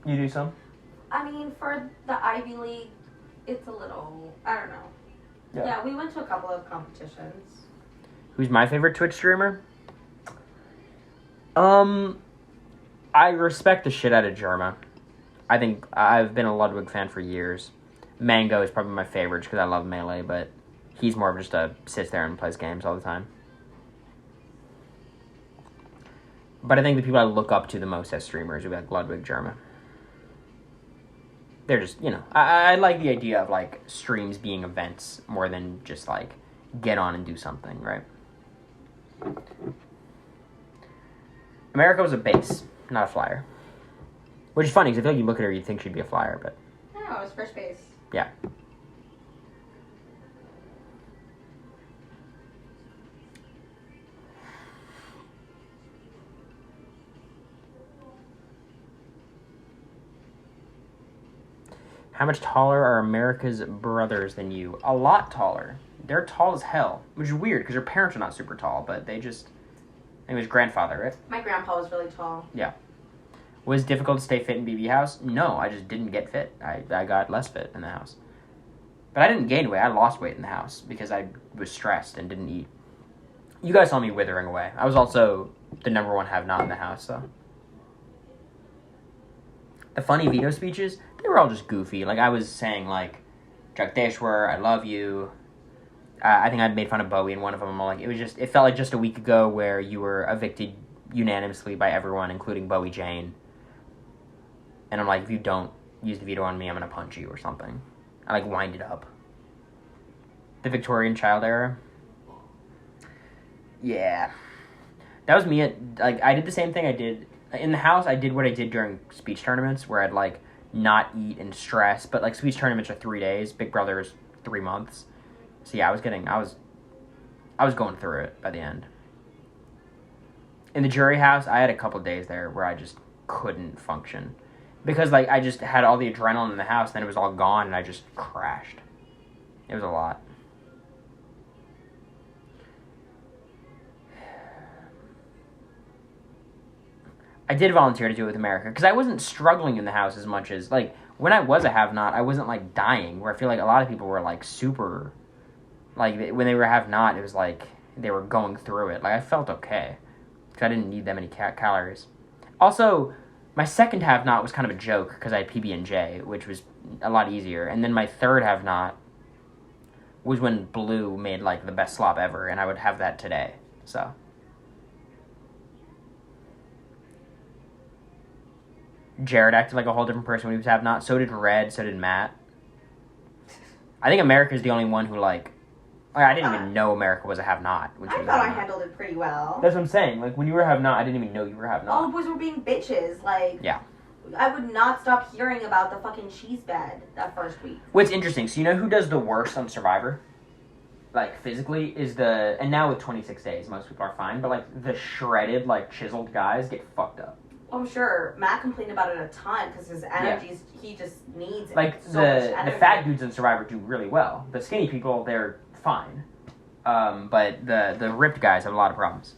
Speaker 2: You do some?
Speaker 1: I mean, for the Ivy League, it's a little, I don't know. Yeah, we went to a couple of competitions.
Speaker 2: Who's my favorite Twitch streamer? I respect the shit out of Germa. I think I've been a Ludwig fan for years. Mango is probably my favorite because I love Melee, but he's more of just sits there and plays games all the time. But I think the people I look up to the most as streamers would be like Ludwig, Germa. They're just, I like the idea of, streams being events more than just, get on and do something, right? America was a base, not a flyer. Which is funny, because I feel like you look at her, you'd think she'd be a flyer, but...
Speaker 1: No, it was first base.
Speaker 2: Yeah. How much taller are America's brothers than you? A lot taller. They're tall as hell, which is weird because their parents are not super tall, but they just... I think it was grandfather, right?
Speaker 1: My grandpa was really tall.
Speaker 2: Yeah. Was it difficult to stay fit in BB house? No, I just didn't get fit. I got less fit in the house. But I didn't gain weight. I lost weight in the house because I was stressed and didn't eat. You guys saw me withering away. I was also the number one have-not in the house, though. The funny veto speeches, they were all just goofy. I was saying, Jagdeshwar, I love you. I think I made fun of Bowie in one of them. It felt like just a week ago where you were evicted unanimously by everyone, including Bowie Jane. And I'm like, if you don't use the veto on me, I'm going to punch you or something. I, wind it up. The Victorian child era. Yeah. That was me I did the same thing I did In the house, I did what I did during speech tournaments, where I'd, like, not eat and stress. But, like, speech tournaments are 3 days. Big Brother is 3 months. So, yeah, I was going through it by the end. In the jury house, I had a couple days there where I just couldn't function. Because, like, I just had all the adrenaline in the house, then it was all gone, and I just crashed. It was a lot. I did volunteer to do it with America, because I wasn't struggling in the house as much as, like, when I was a have-not, I wasn't, like, dying, where I feel like a lot of people were, like, super, like, when they were have-not, it was, like, they were going through it. Like, I felt okay, because I didn't need that many calories. Also, my second have-not was kind of a joke, because I had PB&J, which was a lot easier, and then my third have-not was when Blue made, like, the best slop ever, and I would have that today, so... Jared acted like a whole different person when he was have-not. So did Red. So did Matt. I think America's the only one who, like... I didn't even know America was a have-not.
Speaker 1: I thought I handled it pretty well.
Speaker 2: That's what I'm saying. Like, when you were have-not, I didn't even know you were have-not.
Speaker 1: All the boys were being bitches. Like...
Speaker 2: Yeah.
Speaker 1: I would not stop hearing about the fucking cheese bed that first week.
Speaker 2: What's interesting, so you know who does the worst on Survivor? Like, physically, is the... And now with 26 days, most people are fine. But, like, the shredded, like, chiseled guys get fucked up.
Speaker 1: I'm sure Matt complained about it a ton because his energy, he just needs
Speaker 2: like
Speaker 1: so much energy.
Speaker 2: The fat dudes in Survivor do really well. The skinny people, they're fine. But the ripped guys have a lot of problems.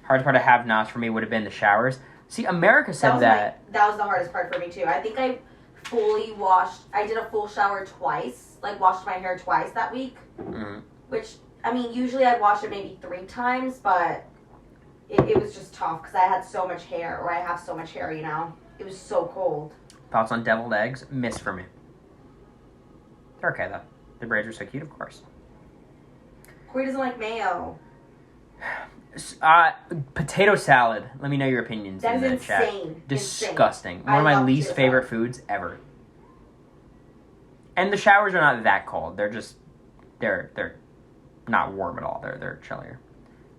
Speaker 2: Hardest part of have-nots for me would have been the showers. See, America said that
Speaker 1: was the hardest part for me too. I think I fully washed. I did a full shower twice, like washed my hair twice that week.
Speaker 2: Mm-hmm.
Speaker 1: Which I mean, usually I wash it maybe 3 times, but. It was just tough because I had so much hair, or I have so much hair, you know? It was so cold.
Speaker 2: Thoughts on deviled eggs? Miss for me. They're okay, though. The braids are so cute, of course.
Speaker 1: Cory doesn't like mayo.
Speaker 2: Potato salad. Let me know your opinions in the chat.
Speaker 1: Insane.
Speaker 2: Disgusting. One of my least favorite foods ever. And the showers are not that cold. They're just... They're not warm at all. They're chillier.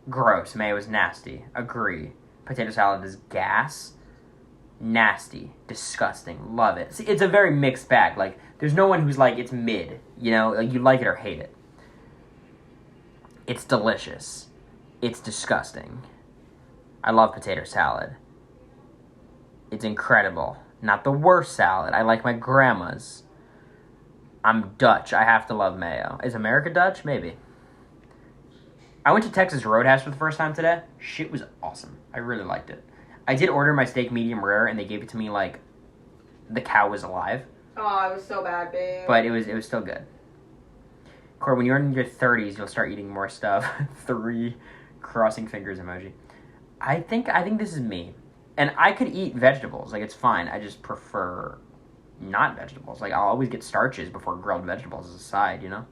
Speaker 2: Gross. Mayo is nasty. Agree. Potato salad is gas. Nasty. Disgusting. Love it. See, it's a very mixed bag. Like, there's no one who's like, it's mid. You know? Like, you like it or hate it. It's delicious. It's disgusting. I love potato salad. It's incredible. Not the worst salad. I like my grandma's. I'm Dutch. I have to love mayo. Is America Dutch? Maybe. I went to Texas Roadhouse for the first time today. Shit was awesome. I really liked it. I did order my steak medium rare, and they gave it to me like the cow was alive.
Speaker 1: Oh, it was so bad, babe.
Speaker 2: But it was still good. Cory, when you're in your 30s, you'll start eating more stuff. 3 crossing fingers emoji. I think this is me. And I could eat vegetables. Like, it's fine. I just prefer not vegetables. Like, I'll always get starches before grilled vegetables as a side, you know?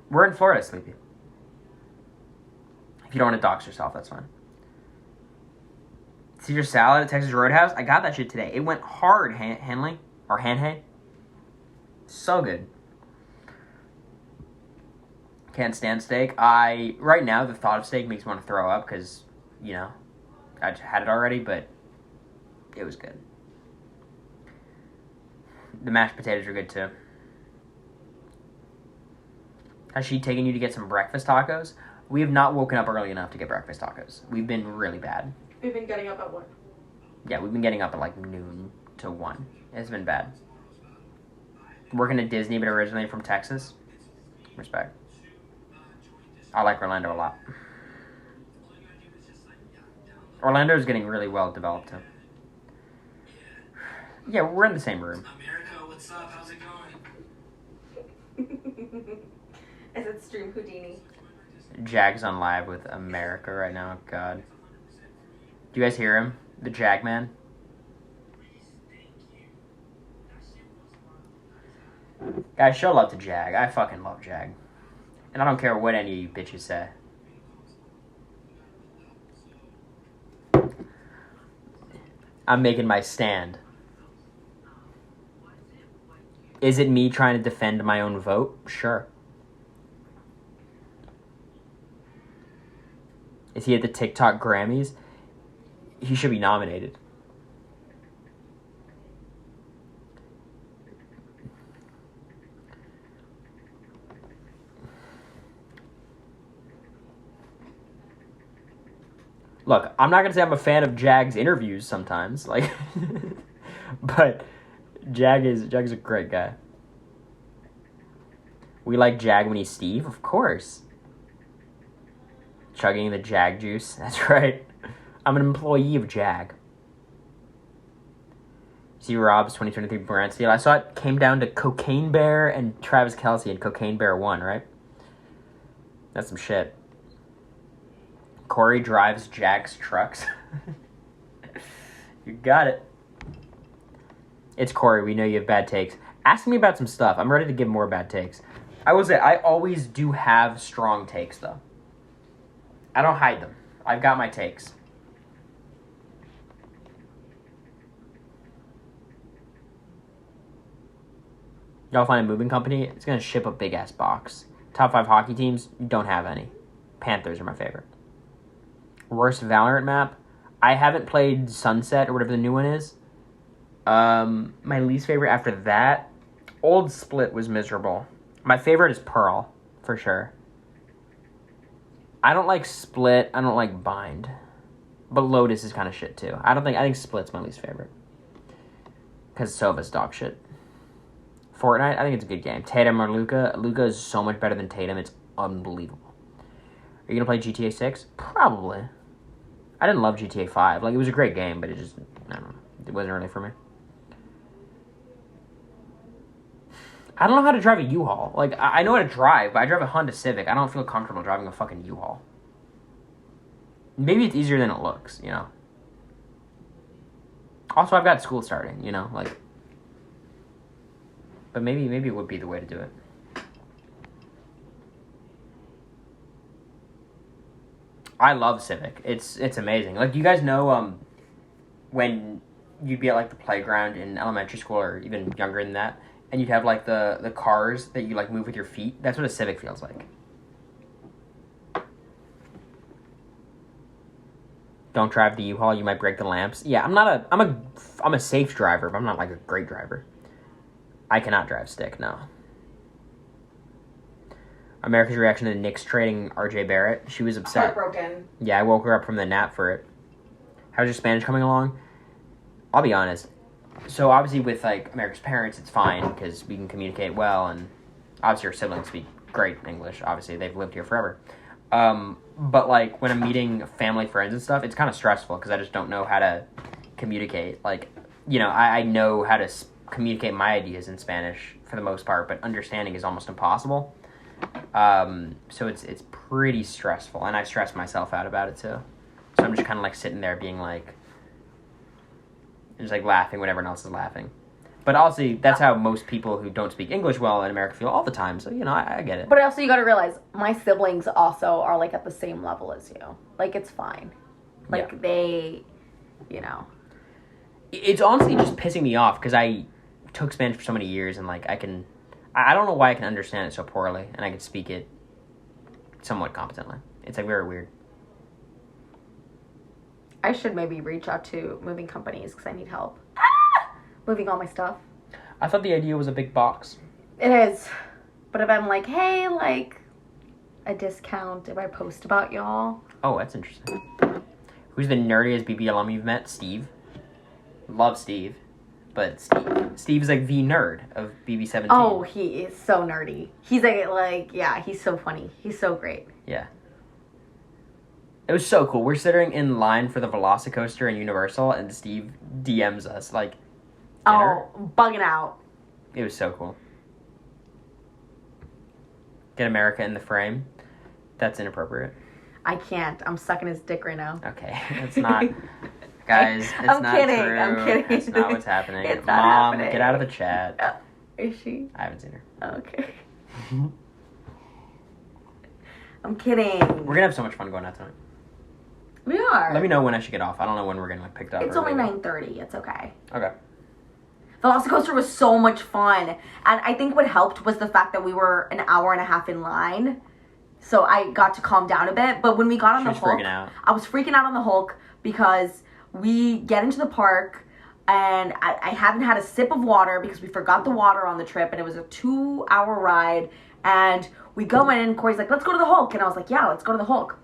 Speaker 2: We're in Florida, Sleepy. If you don't want to dox yourself, that's fine. Caesar salad at Texas Roadhouse? I got that shit today. It went hard, Hanley. Or Hanhay. So good. Can't stand steak. Right now, the thought of steak makes me want to throw up because, you know, I had it already, but it was good. The mashed potatoes are good, too. Has she taken you to get some breakfast tacos? We have not woken up early enough to get breakfast tacos. We've been really bad.
Speaker 1: We've been getting up at 1.
Speaker 2: Yeah, we've been getting up at like noon to 1. It's been bad. Working at Disney, but originally from Texas. Respect. I like Orlando a lot. Orlando's getting really well developed, too. Yeah, we're in the same room.
Speaker 3: America, what's up? How's it going?
Speaker 1: I said stream Houdini.
Speaker 2: Jag's on live with America right now. God. Do you guys hear him? The Jag man? Guys, show love to Jag. I fucking love Jag. And I don't care what any of you bitches say. I'm making my stand. Is it me trying to defend my own vote? Sure. Is he at the TikTok Grammys? he should be nominated. Look, I'm not gonna say I'm a fan of Jag's interviews sometimes, like, but Jag is a great guy. We like Jag when he's Steve, of course. Chugging the Jag juice, that's right. I'm an employee of Jag. See Rob's 2023 brand steal. I saw it came down to Cocaine Bear and Travis Kelce, and Cocaine Bear won, right? That's some shit. Corey drives Jag's trucks. You got it. It's Corey. We know you have bad takes. Ask me about some stuff. I'm ready to give more bad takes. I will say, I always do have strong takes, though. I don't hide them. I've got my takes. Y'all find a moving company? It's going to ship a big-ass box. Top 5 hockey teams? Don't have any. Panthers are my favorite. Worst Valorant map? I haven't played Sunset or whatever the new one is. My least favorite after that, Old Split was miserable. My favorite is Pearl, for sure. I don't like Split. I don't like Bind. But Lotus is kind of shit too. I think Split's my least favorite. Because Sova's dog shit. Fortnite, I think it's a good game. Tatum or Luka? Luka is so much better than Tatum. It's unbelievable. Are you going to play GTA 6? Probably. I didn't love GTA 5. Like, it was a great game, but it just, I don't know. It wasn't really for me. I don't know how to drive a U-Haul. Like, I know how to drive, but I drive a Honda Civic. I don't feel comfortable driving a fucking U-Haul. Maybe it's easier than it looks, you know? Also, I've got school starting, you know? Like, but maybe it would be the way to do it. I love Civic. It's amazing. Like, you guys know when you'd be at, like, the playground in elementary school or even younger than that, and you'd have, like, the cars that you, like, move with your feet? That's what a Civic feels like. Don't drive the U-Haul, you might break the lamps. Yeah, I'm a safe driver, but I'm not, like, a great driver. I cannot drive stick, no. America's reaction to the Knicks trading R.J. Barrett. She was upset.
Speaker 1: Heartbroken.
Speaker 2: Yeah, I woke her up from the nap for it. How's your Spanish coming along? I'll be honest. So obviously with, like, America's parents, it's fine because we can communicate well, and obviously our siblings speak great English. Obviously, they've lived here forever. But, like, when I'm meeting family, friends, and stuff, it's kind of stressful because I just don't know how to communicate. Like, you know, I know how to communicate my ideas in Spanish for the most part, but understanding is almost impossible. So it's pretty stressful, and I stress myself out about it too. So I'm just kind of like sitting there being like, just like laughing when everyone else is laughing. But obviously, that's how most people who don't speak English well in America feel all the time. So, you know, I get it.
Speaker 1: But also, you got to realize, my siblings also are, like, at the same level as you. Like, it's fine. Like,
Speaker 2: Yeah.
Speaker 1: they, you know.
Speaker 2: It's honestly just pissing me off because I took Spanish for so many years, and, like, I don't know why I can understand it so poorly, and I can speak it somewhat competently. It's, like, very weird.
Speaker 1: I should maybe reach out to moving companies because I need help. Moving all my stuff.
Speaker 2: I thought the idea was a big box.
Speaker 1: It is. But if I'm like, hey, like, a discount if I post about y'all.
Speaker 2: Oh, that's interesting. Who's the nerdiest BB alum you've met? Steve. Love Steve. But Steve's like the nerd of BB17.
Speaker 1: Oh, he is so nerdy. He's like, yeah, he's so funny. He's so great.
Speaker 2: Yeah. It was so cool. We're sitting in line for the Velocicoaster in Universal, and Steve DMs us, like, dinner.
Speaker 1: Oh, bugging out.
Speaker 2: It was so cool. Get America in the frame. That's inappropriate.
Speaker 1: I can't. I'm sucking his dick right now.
Speaker 2: Okay, it's not... Guys, it's
Speaker 1: I'm
Speaker 2: not
Speaker 1: kidding.
Speaker 2: true.
Speaker 1: I'm kidding.
Speaker 2: That's not what's happening.
Speaker 1: It's not
Speaker 2: Mom,
Speaker 1: happening.
Speaker 2: get out of the chat.
Speaker 1: Is she?
Speaker 2: I haven't seen her.
Speaker 1: Okay. I'm kidding.
Speaker 2: We're gonna have so much fun going out tonight.
Speaker 1: We are.
Speaker 2: Let me know when I should get off. I don't know when we're getting, like, picked up.
Speaker 1: It's
Speaker 2: or
Speaker 1: only
Speaker 2: leaving.
Speaker 1: 9:30. It's okay.
Speaker 2: Okay.
Speaker 1: Velocicoaster was so much fun. And I think what helped was the fact that we were an hour and a half in line. So I got to calm down a bit. But when we got on the Hulk,
Speaker 2: freaking out.
Speaker 1: I was freaking out on the Hulk because we get into the park, and I hadn't had a sip of water because we forgot the water on the trip, and it was a 2-hour ride, and we go in, and Corey's like, let's go to the Hulk, and I was like, yeah, let's go to the Hulk.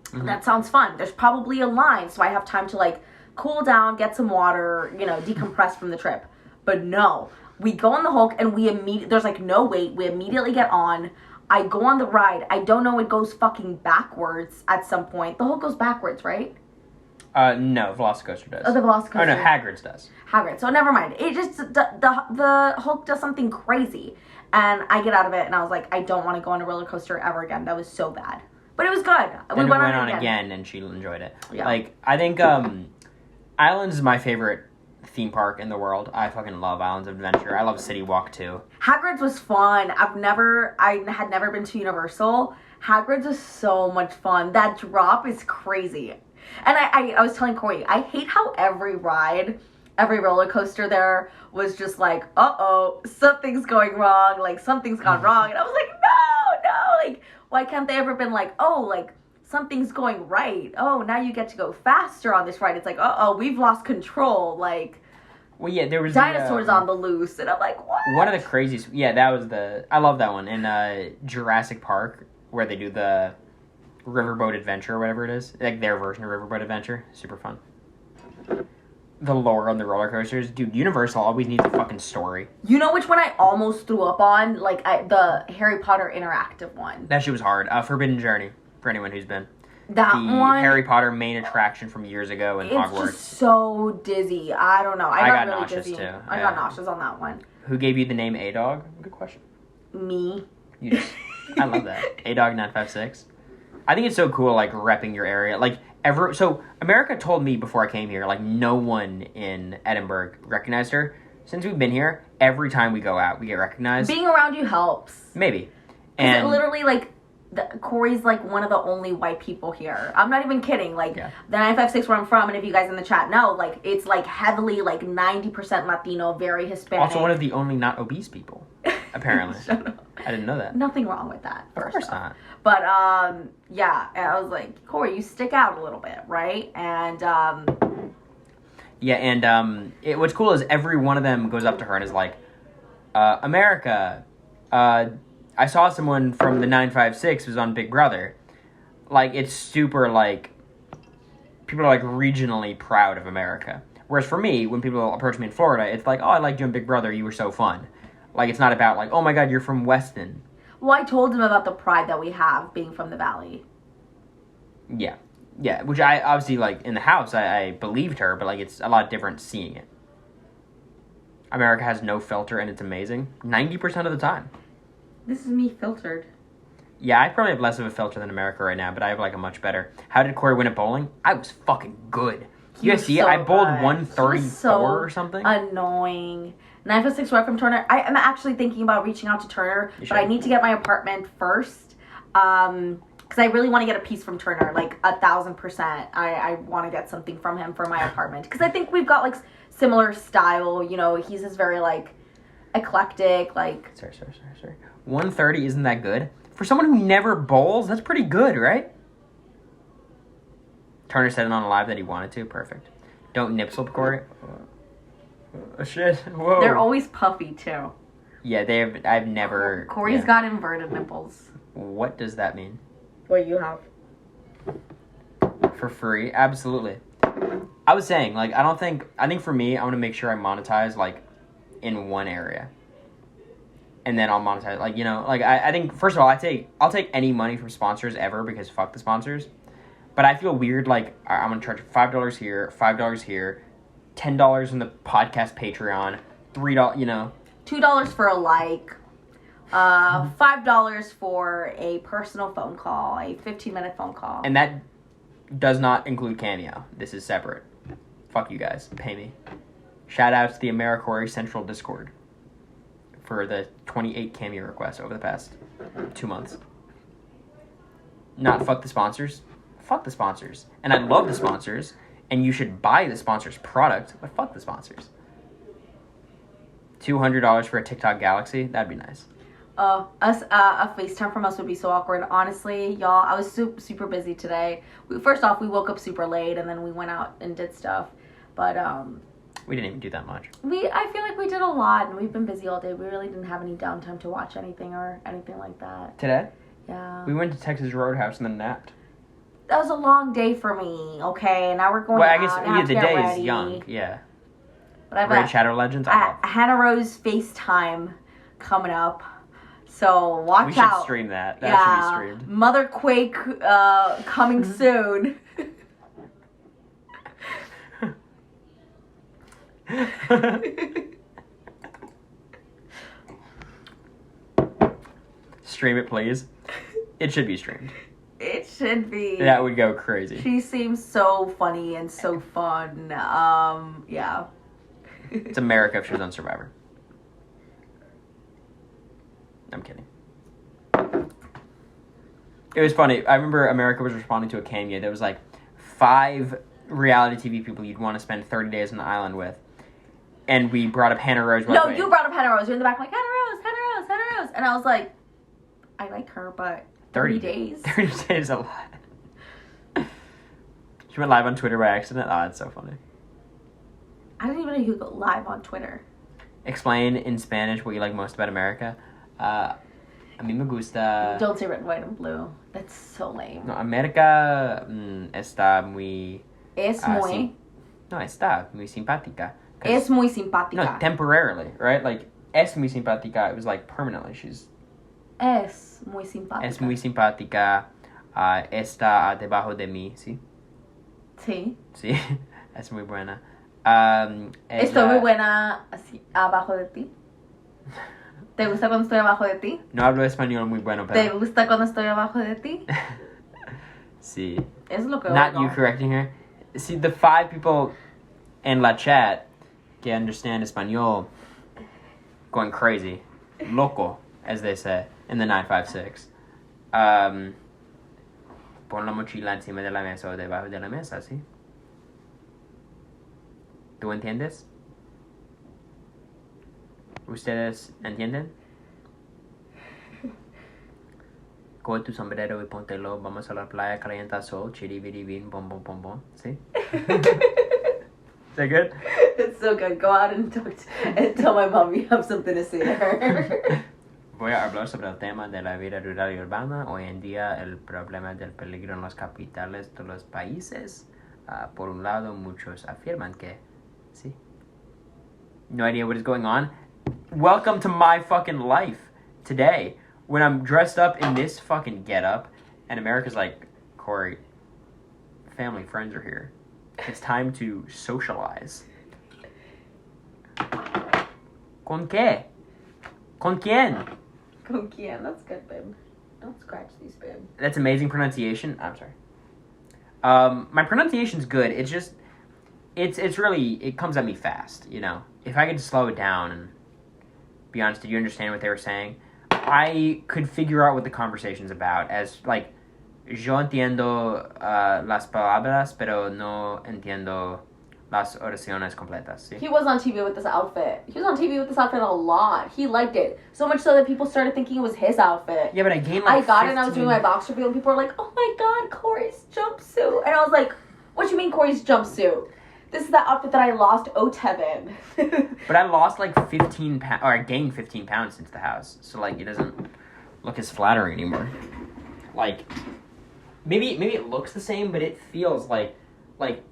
Speaker 1: Mm-hmm. That sounds fun. There's probably a line, so I have time to, like, cool down, get some water, you know, decompress from the trip. But no, we go on the Hulk, and there's, like, no wait. We immediately get on. I go on the ride. I don't know, it goes fucking backwards at some point. The Hulk goes backwards, right?
Speaker 2: No, Velocicoaster does.
Speaker 1: Oh, the Velocicoaster.
Speaker 2: Oh, no, Hagrid's does.
Speaker 1: Hagrid. So never mind. It just, the Hulk does something crazy. And I get out of it, and I was like, I don't want to go on a roller coaster ever again. That was so bad. But it was good.
Speaker 2: Then we went on again, and she enjoyed it.
Speaker 1: Yeah.
Speaker 2: Like, I think Islands is my favorite theme park in the world. I fucking love Islands of Adventure. I love City Walk, too.
Speaker 1: Hagrid's was fun. I had never been to Universal. Hagrid's was so much fun. That drop is crazy. And I was telling Corey, I hate how every roller coaster there was just like, uh-oh, something's going wrong. Like, something's gone wrong. And I was like, no. Like, why can't they ever been like, oh, like, something's going right. Oh, now you get to go faster on this ride. It's like, uh-oh, we've lost control. Like,
Speaker 2: well, yeah, there was
Speaker 1: dinosaurs on the loose. And I'm like, what?
Speaker 2: One of the craziest, yeah, that was I love that one. In Jurassic Park, where they do the Riverboat Adventure or whatever it is. Like, their version of Riverboat Adventure. Super fun. The lore on the roller coasters. Dude, Universal always needs a fucking story.
Speaker 1: You know which one I almost threw up on? Like, the Harry Potter interactive one.
Speaker 2: That shit was hard. Forbidden Journey, for anyone who's been.
Speaker 1: That
Speaker 2: the
Speaker 1: one.
Speaker 2: Harry Potter main attraction from years ago in Hogwarts.
Speaker 1: It's just so dizzy. I don't know. I got really
Speaker 2: nauseous
Speaker 1: dizzy.
Speaker 2: too.
Speaker 1: I got nauseous on that one.
Speaker 2: Who gave you the name A-Dog? Good question.
Speaker 1: Me.
Speaker 2: I love that. A-Dog 956. I think it's so cool, like, repping your area. Like, so America told me before I came here, like, no one in Edinburgh recognized her. Since we've been here, every time we go out, we get recognized.
Speaker 1: Being around you helps.
Speaker 2: Maybe.
Speaker 1: And literally, like, Corey's, like, one of the only white people here. I'm not even kidding. Like, the 956 where I'm from, and if you guys in the chat know, like, it's, like, heavily, like, 90% Latino, very Hispanic.
Speaker 2: Also one of the only not obese people, apparently.
Speaker 1: Shut up.
Speaker 2: I didn't know that.
Speaker 1: Nothing wrong with that.
Speaker 2: Of course not.
Speaker 1: But, yeah, and I was like, Corey, you stick out a little bit, right? And,
Speaker 2: yeah, and, what's cool is every one of them goes up to her and is like, America, I saw someone from the 956 who's on Big Brother. Like, it's super, like, people are, like, regionally proud of America. Whereas for me, when people approach me in Florida, it's like, oh, I liked you on Big Brother, you were so fun. Like, it's not about, like, oh my god, you're from Weston.
Speaker 1: Well, I told him about the pride that we have being from the Valley.
Speaker 2: Yeah. Yeah, which I, obviously, like, in the house, I believed her, but, like, it's a lot different seeing it. America has no filter, and it's amazing. 90% of the time.
Speaker 1: This is me filtered.
Speaker 2: Yeah, I probably have less of a filter than America right now, but I have, like, a much better. How did Corey win at bowling? I was fucking good. You guys see it? I bowled 134 or something.
Speaker 1: Annoying. 956 away from Turner. I am actually thinking about reaching out to Turner, but I need to get my apartment first. Because I really want to get a piece from Turner, like 1,000%. I want to get something from him for my apartment. Because I think we've got, like, similar style. You know, he's just very, like, eclectic, like...
Speaker 2: Sorry. 130 isn't that good? For someone who never bowls, that's pretty good, right? Turner said it on live that he wanted to. Perfect. Don't nipsel, Corey. Oh, shit. Whoa.
Speaker 1: They're always puffy, too.
Speaker 2: Yeah, I've never...
Speaker 1: Corey's got inverted nipples.
Speaker 2: What does that mean?
Speaker 1: What you have?
Speaker 2: For free? Absolutely. I was saying, like, I think for me, I want to make sure I monetize, like, in one area. And then I'll monetize, like, you know, like, I think, first of all, I'll take any money from sponsors ever, because fuck the sponsors. But I feel weird, like, I'm going to charge $5 here, $5 here, $10 in the podcast Patreon, $3, you know.
Speaker 1: $2 for a like, $5 for a personal phone call, a 15-minute phone call.
Speaker 2: And that does not include Cameo. This is separate. Fuck you guys. Pay me. Shout out to the AmeriCorey Central Discord for the 28 Cameo requests over the past 2 months. Not fuck the sponsors. Fuck the sponsors. And I love the sponsors, and you should buy the sponsor's product, but fuck the sponsors. $200 for a TikTok Galaxy? That'd be nice.
Speaker 1: A FaceTime from us would be so awkward. Honestly, y'all, I was super busy today. First off, we woke up super late and then we went out and did stuff. But
Speaker 2: we didn't even do that much.
Speaker 1: I feel like we did a lot and we've been busy all day. We really didn't have any downtime to watch anything or anything like that.
Speaker 2: Today?
Speaker 1: Yeah.
Speaker 2: We went to Texas Roadhouse and then napped.
Speaker 1: That was a long day for me, okay? Now we're going
Speaker 2: Well, I
Speaker 1: out.
Speaker 2: guess
Speaker 1: I have
Speaker 2: the
Speaker 1: to get
Speaker 2: day
Speaker 1: ready.
Speaker 2: is young. Yeah.
Speaker 1: But I've
Speaker 2: Raid
Speaker 1: got
Speaker 2: Shadow Legends. I love.
Speaker 1: Hannah Rose FaceTime coming up. So watch
Speaker 2: We should
Speaker 1: out.
Speaker 2: stream that. That should be streamed.
Speaker 1: Mother Quake coming soon.
Speaker 2: Stream it, please. It should be streamed.
Speaker 1: It should be.
Speaker 2: That would go crazy.
Speaker 1: She seems so funny and so fun. Yeah.
Speaker 2: It's America if she was on Survivor. I'm kidding. It was funny. I remember America was responding to a cameo. There was like 5 reality TV people you'd want to spend 30 days on the island with. And we brought up Hannah Rose.
Speaker 1: No, you brought up Hannah Rose. You're in the back like, Hannah Rose, Hannah Rose, Hannah Rose. And I was like, I like her, but 30 days.
Speaker 2: 30 days is a lot. She went live on Twitter by accident. Oh, that's so funny.
Speaker 1: I didn't even know you could go live on Twitter.
Speaker 2: Explain in Spanish what you like most about America. A mí me gusta...
Speaker 1: Don't say red, white, and blue. That's so lame.
Speaker 2: No, América está muy...
Speaker 1: Es muy...
Speaker 2: Sí. No, está muy simpática.
Speaker 1: Es muy simpática.
Speaker 2: No, temporarily, right? Like, es muy simpática, it was like permanently. She's...
Speaker 1: Es muy simpática.
Speaker 2: Es muy simpática. Está debajo de mí, ¿sí?
Speaker 1: Sí.
Speaker 2: Sí, es muy buena.
Speaker 1: Estoy muy buena así, abajo de ti. ¿Te gusta cuando estoy abajo de ti?
Speaker 2: No hablo español muy bueno, pero...
Speaker 1: ¿Te gusta cuando estoy abajo de ti?
Speaker 2: Sí.
Speaker 1: Es lo que
Speaker 2: Not
Speaker 1: oigo.
Speaker 2: you correcting her. See, the 5 people in la chat que understand español going crazy. Loco, as they say, in the 956. Pon la mochila encima de la mesa o debajo de la mesa, ¿sí? ¿Tú entiendes? ¿Ustedes entienden? Coge tu sombrero y póntelo. Vamos a la playa, calienta sol, chiribiribin, bom, bom, bom, bom. ¿Sí? Is that good?
Speaker 1: It's so good. Go out and tell my mom you have something to say to her.
Speaker 2: Voy a hablar sobre el tema de la vida rural y urbana. Hoy en día, el problema del peligro en las capitales de los países. Por un lado, muchos afirman que... Sí. No idea what is going on. Welcome to my fucking life today. When I'm dressed up in this fucking getup, and America's like, Corey, family, friends are here. It's time to socialize. ¿Con qué? ¿Con quién?
Speaker 1: Con quién? That's good, babe. Don't scratch these, babe.
Speaker 2: That's amazing pronunciation. I'm sorry. My pronunciation's good. It's just, it's really, it comes at me fast, you know? If I could slow it down and be honest, did you understand what they were saying? I could figure out what the conversation's about as, like, yo entiendo las palabras, pero no entiendo las oraciones completas. ¿Sí?
Speaker 1: He was on TV with this outfit. He was on TV with this outfit a lot. He liked it. So much so that people started thinking it was his outfit.
Speaker 2: Yeah, but I gained like
Speaker 1: I got
Speaker 2: 15...
Speaker 1: it and I was doing my box review and people were like, oh my god, Corey's jumpsuit. And I was like, what do you mean Corey's jumpsuit? This is the outfit that I lost Otev in.
Speaker 2: But I lost like 15 pounds, or I gained 15 pounds since the house. So like it doesn't look as flattering anymore. Like, maybe it looks the same, but it feels like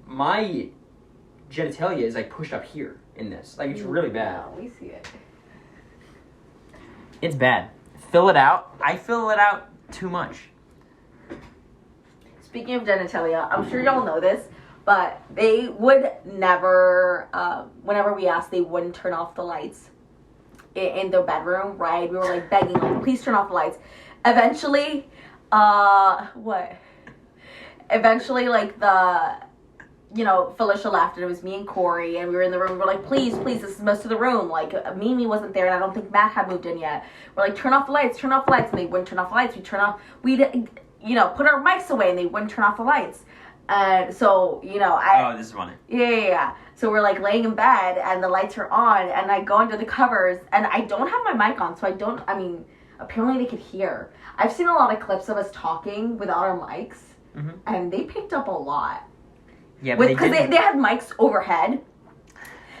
Speaker 2: my genitalia is like pushed up here in this. Like it's really bad.
Speaker 1: No, we see it.
Speaker 2: It's bad. Fill it out. I fill it out too much.
Speaker 1: Speaking of genitalia, I'm sure y'all know this, but they would never, whenever we asked, they wouldn't turn off the lights in their bedroom, right? We were like begging, like, please turn off the lights. Eventually, Eventually, like, Felicia left and it was me and Corey and we were in the room. We're like, please, this is most of the room. Like, Mimi wasn't there and I don't think Matt had moved in yet. We're like, turn off the lights. And they wouldn't turn off the lights. Put our mics away and they wouldn't turn off the lights. And so,
Speaker 2: Oh, this is funny.
Speaker 1: Yeah. So we're like laying in bed and the lights are on and I go under the covers and I don't have my mic on. So apparently they could hear. I've seen a lot of clips of us talking without our mics, and they picked up a lot.
Speaker 2: Yeah, but
Speaker 1: because they had mics overhead.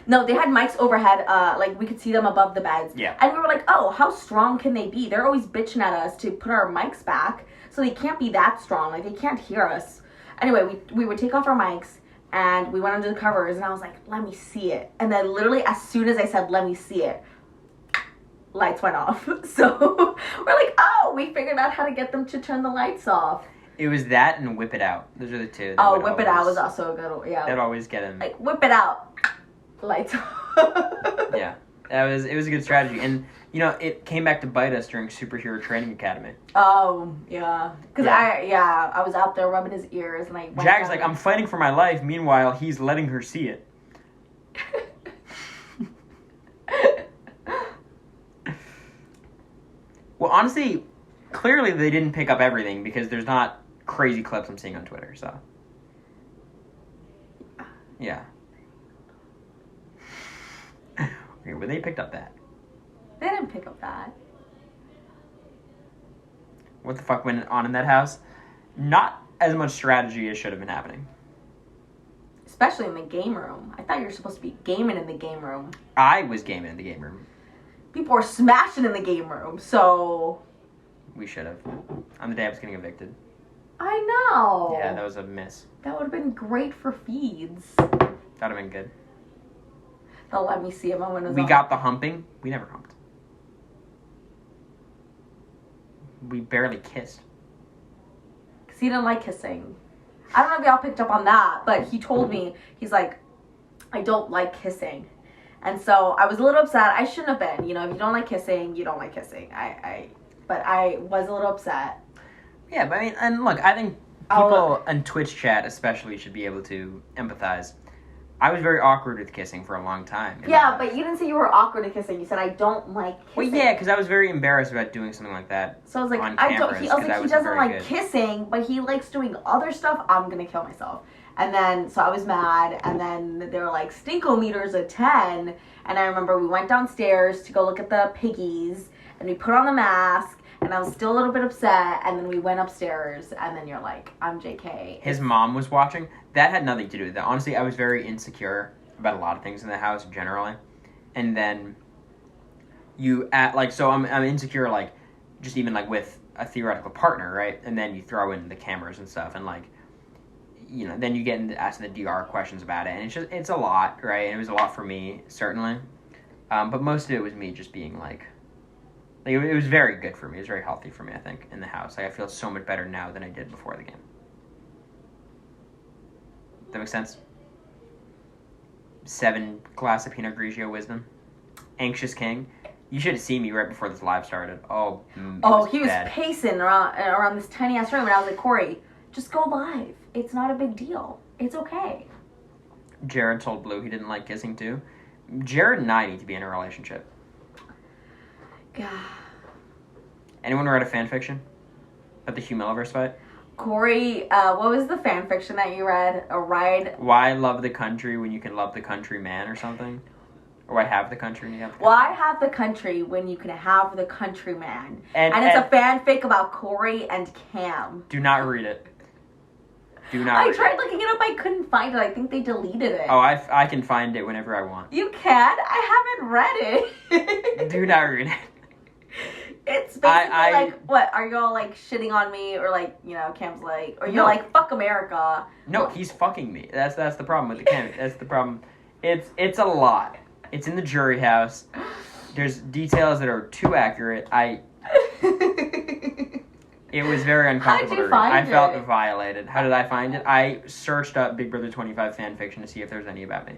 Speaker 1: No, they had mics overhead, like we could see them above the beds.
Speaker 2: Yeah.
Speaker 1: And we were like, oh, how strong can they be? They're always bitching at us to put our mics back, so they can't be that strong. Like, they can't hear us. Anyway, we would take off our mics, and we went under the covers, and I was like, let me see it. And then literally, as soon as I said, let me see it, lights went off. So we're like, oh, we figured out how to get them to turn the lights off.
Speaker 2: It was that and Whip It Out. Those are the two.
Speaker 1: Oh, Whip It Out was also a good one. Yeah.
Speaker 2: That'd always get him.
Speaker 1: Like, whip it out. Lights off.
Speaker 2: Yeah. It was a good strategy. And, you know, it came back to bite us during Superhero Training Academy.
Speaker 1: Oh, yeah. Because I was out there rubbing his ears and I went
Speaker 2: Jack's like, I'm fighting for my life. Meanwhile, he's letting her see it. Well, honestly, clearly they didn't pick up everything because there's not crazy clips I'm seeing on Twitter, so. Yeah. Okay, well, they picked up that.
Speaker 1: They didn't pick up that.
Speaker 2: What the fuck went on in that house? Not as much strategy as should have been happening.
Speaker 1: Especially in the game room. I thought you were supposed to be gaming in the game room.
Speaker 2: I was gaming in the game room.
Speaker 1: People were smashing in the game room, so...
Speaker 2: We should have. On the day I was getting evicted.
Speaker 1: I know.
Speaker 2: Yeah, that was a miss.
Speaker 1: That would have been great for feeds.
Speaker 2: That would have been good.
Speaker 1: They'll let me see it when it was
Speaker 2: We
Speaker 1: on.
Speaker 2: got the humping. We never humped. We barely kissed.
Speaker 1: Because he didn't like kissing. I don't know if y'all picked up on that, but he told me, he's like, I don't like kissing. And so I was a little upset. I shouldn't have been. You know, if you don't like kissing, you don't like kissing. But I was a little upset.
Speaker 2: Yeah, but I mean, and look, I think people in Twitch chat especially should be able to empathize. I was very awkward with kissing for a long time.
Speaker 1: Yeah, but you didn't say you were awkward at kissing. You said, I don't like kissing.
Speaker 2: Well, yeah, because I was very embarrassed about doing something like that.
Speaker 1: So I was like,
Speaker 2: on
Speaker 1: he
Speaker 2: cameras,
Speaker 1: he
Speaker 2: 'cause I wasn't
Speaker 1: doesn't
Speaker 2: very
Speaker 1: like
Speaker 2: good.
Speaker 1: kissing, but he likes doing other stuff. I'm going to kill myself. And then, so I was mad, and then they were like, stinkometers a 10. And I remember we went downstairs to go look at the piggies, and we put on the mask, and I was still a little bit upset, and then we went upstairs, and then you're like, I'm JK.
Speaker 2: His mom was watching. That had nothing to do with that. Honestly, I was very insecure about a lot of things in the house generally. And then so I'm insecure, like, just even, like, with a theoretical partner, right? And then you throw in the cameras and stuff, and, like, you know, then you get into asking the DR questions about it, and it's a lot, right? And it was a lot for me, certainly. But most of it was me just being, like it was very good for me. It was very healthy for me, I think, in the house. Like, I feel so much better now than I did before the game. That makes sense? 7 glass of Pinot Grigio wisdom. Anxious King. You should have seen me right before this live started.
Speaker 1: He was
Speaker 2: bad.
Speaker 1: pacing around this tiny ass room, and I was like, Corey, just go live. It's not a big deal. It's okay.
Speaker 2: Jared told Blue he didn't like kissing too. Jared and I need to be in a relationship.
Speaker 1: Yeah.
Speaker 2: Anyone write a fan fiction about the Hugh Milliverse fight?
Speaker 1: Corey, what was the fan fiction that you read? A ride.
Speaker 2: Why love the country when you can love the country man or something? Or why have the country when you have the country?
Speaker 1: Why have the country when you can have the country man?
Speaker 2: And
Speaker 1: it's a fanfic about Corey and Cam.
Speaker 2: Do not read it. Do not
Speaker 1: I
Speaker 2: read
Speaker 1: tried
Speaker 2: it.
Speaker 1: looking it up. I couldn't find it. I think they deleted it.
Speaker 2: Oh, I can find it whenever I want.
Speaker 1: You can? I haven't read it.
Speaker 2: Do not read it.
Speaker 1: It's basically like, what, are you all like shitting on me? Or like, you know, Cam's like, or you're like, fuck America.
Speaker 2: No, he's fucking me. That's the problem with the Cam. That's the problem. It's a lot. It's in the jury house. There's details that are too accurate. It was very uncomfortable.
Speaker 1: How'd you find
Speaker 2: I felt
Speaker 1: it?
Speaker 2: violated. How did I find it? I searched up Big Brother 25 fan fiction to see if there was any about me.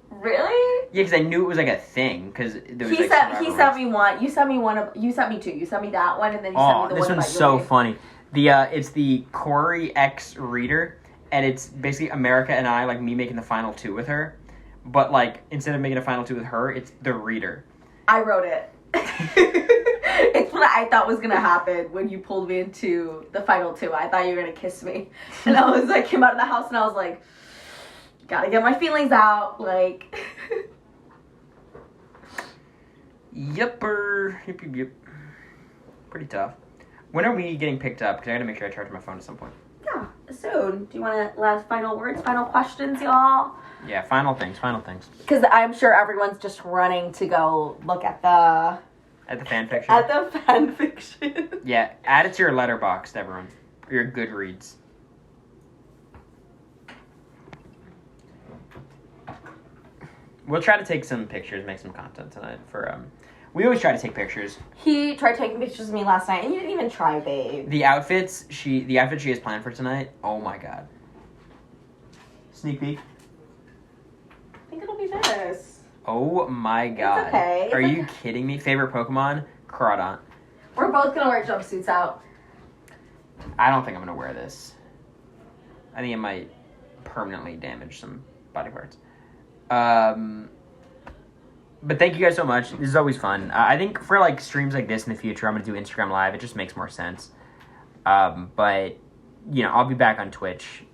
Speaker 1: Really?
Speaker 2: Yeah, because I knew it was like a thing. Because there was
Speaker 1: He sent me one. You sent me one. You sent me two. You sent me that one, and then you sent me the one
Speaker 2: this
Speaker 1: about
Speaker 2: one's so
Speaker 1: your
Speaker 2: funny. It's the Cory X Reader, and it's basically America and I, like me making the final 2 with her, but like instead of making a final 2 with her, it's the reader.
Speaker 1: I wrote it. It's what I thought was gonna happen when you pulled me into the final 2. I thought you were gonna kiss me, and I was like, came out of the house, and I was like, gotta get my feelings out, like.
Speaker 2: Yep. pretty tough. When are we getting picked up? Because I gotta make sure I charge my phone at some point.
Speaker 1: Yeah, soon. Do you want to last final words, final questions, y'all?
Speaker 2: Yeah, final things.
Speaker 1: Because I'm sure everyone's just running to go look at the
Speaker 2: At the fan fiction?
Speaker 1: at the fan fiction.
Speaker 2: Yeah, add it to your letterbox, everyone. Or your Goodreads. We'll try to take some pictures, make some content tonight for we always try to take pictures.
Speaker 1: He tried taking pictures of me last night, and you didn't even try, babe.
Speaker 2: The outfit she has planned for tonight, oh my god. Sneak peek.
Speaker 1: I think it'll be this.
Speaker 2: Oh my god.
Speaker 1: okay. It's
Speaker 2: Are you
Speaker 1: okay.
Speaker 2: kidding me? Favorite Pokemon? Crawdont.
Speaker 1: We're both gonna wear jumpsuits out.
Speaker 2: I don't think I'm gonna wear this. I think it might permanently damage some body parts. But thank you guys so much. This is always fun. I think for like streams like this in the future, I'm gonna do Instagram Live. It just makes more sense. But you know, I'll be back on Twitch.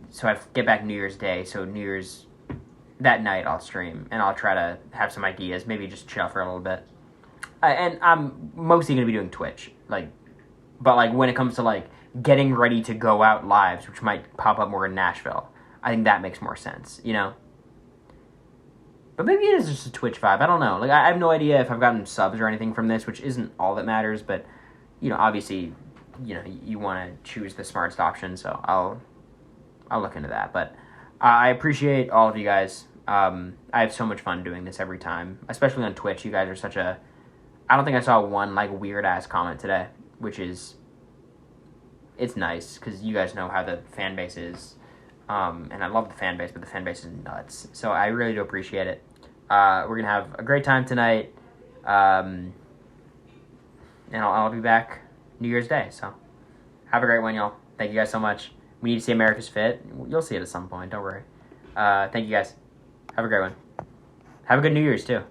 Speaker 2: So I get back New Year's Day. So New Year's that night I'll stream and I'll try to have some ideas. Maybe just chill for a little bit. And I'm mostly gonna be doing Twitch. But when it comes to like getting ready to go out lives, which might pop up more in Nashville, I think that makes more sense. You know. But maybe it is just a Twitch vibe. I don't know. I have no idea if I've gotten subs or anything from this, which isn't all that matters. But, you know, obviously, you know, you want to choose the smartest option. So I'll look into that. But I appreciate all of you guys. I have so much fun doing this every time, especially on Twitch. You guys are such a... I don't think I saw one, weird-ass comment today, which is... It's nice, because you guys know how the fan base is. And I love the fan base, but the fan base is nuts. So I really do appreciate it. We're going to have a great time tonight. And I'll be back New Year's Day. So have a great one, y'all. Thank you guys so much. We need to see America's Fit. You'll see it at some point. Don't worry. Thank you guys. Have a great one. Have a good New Year's, too.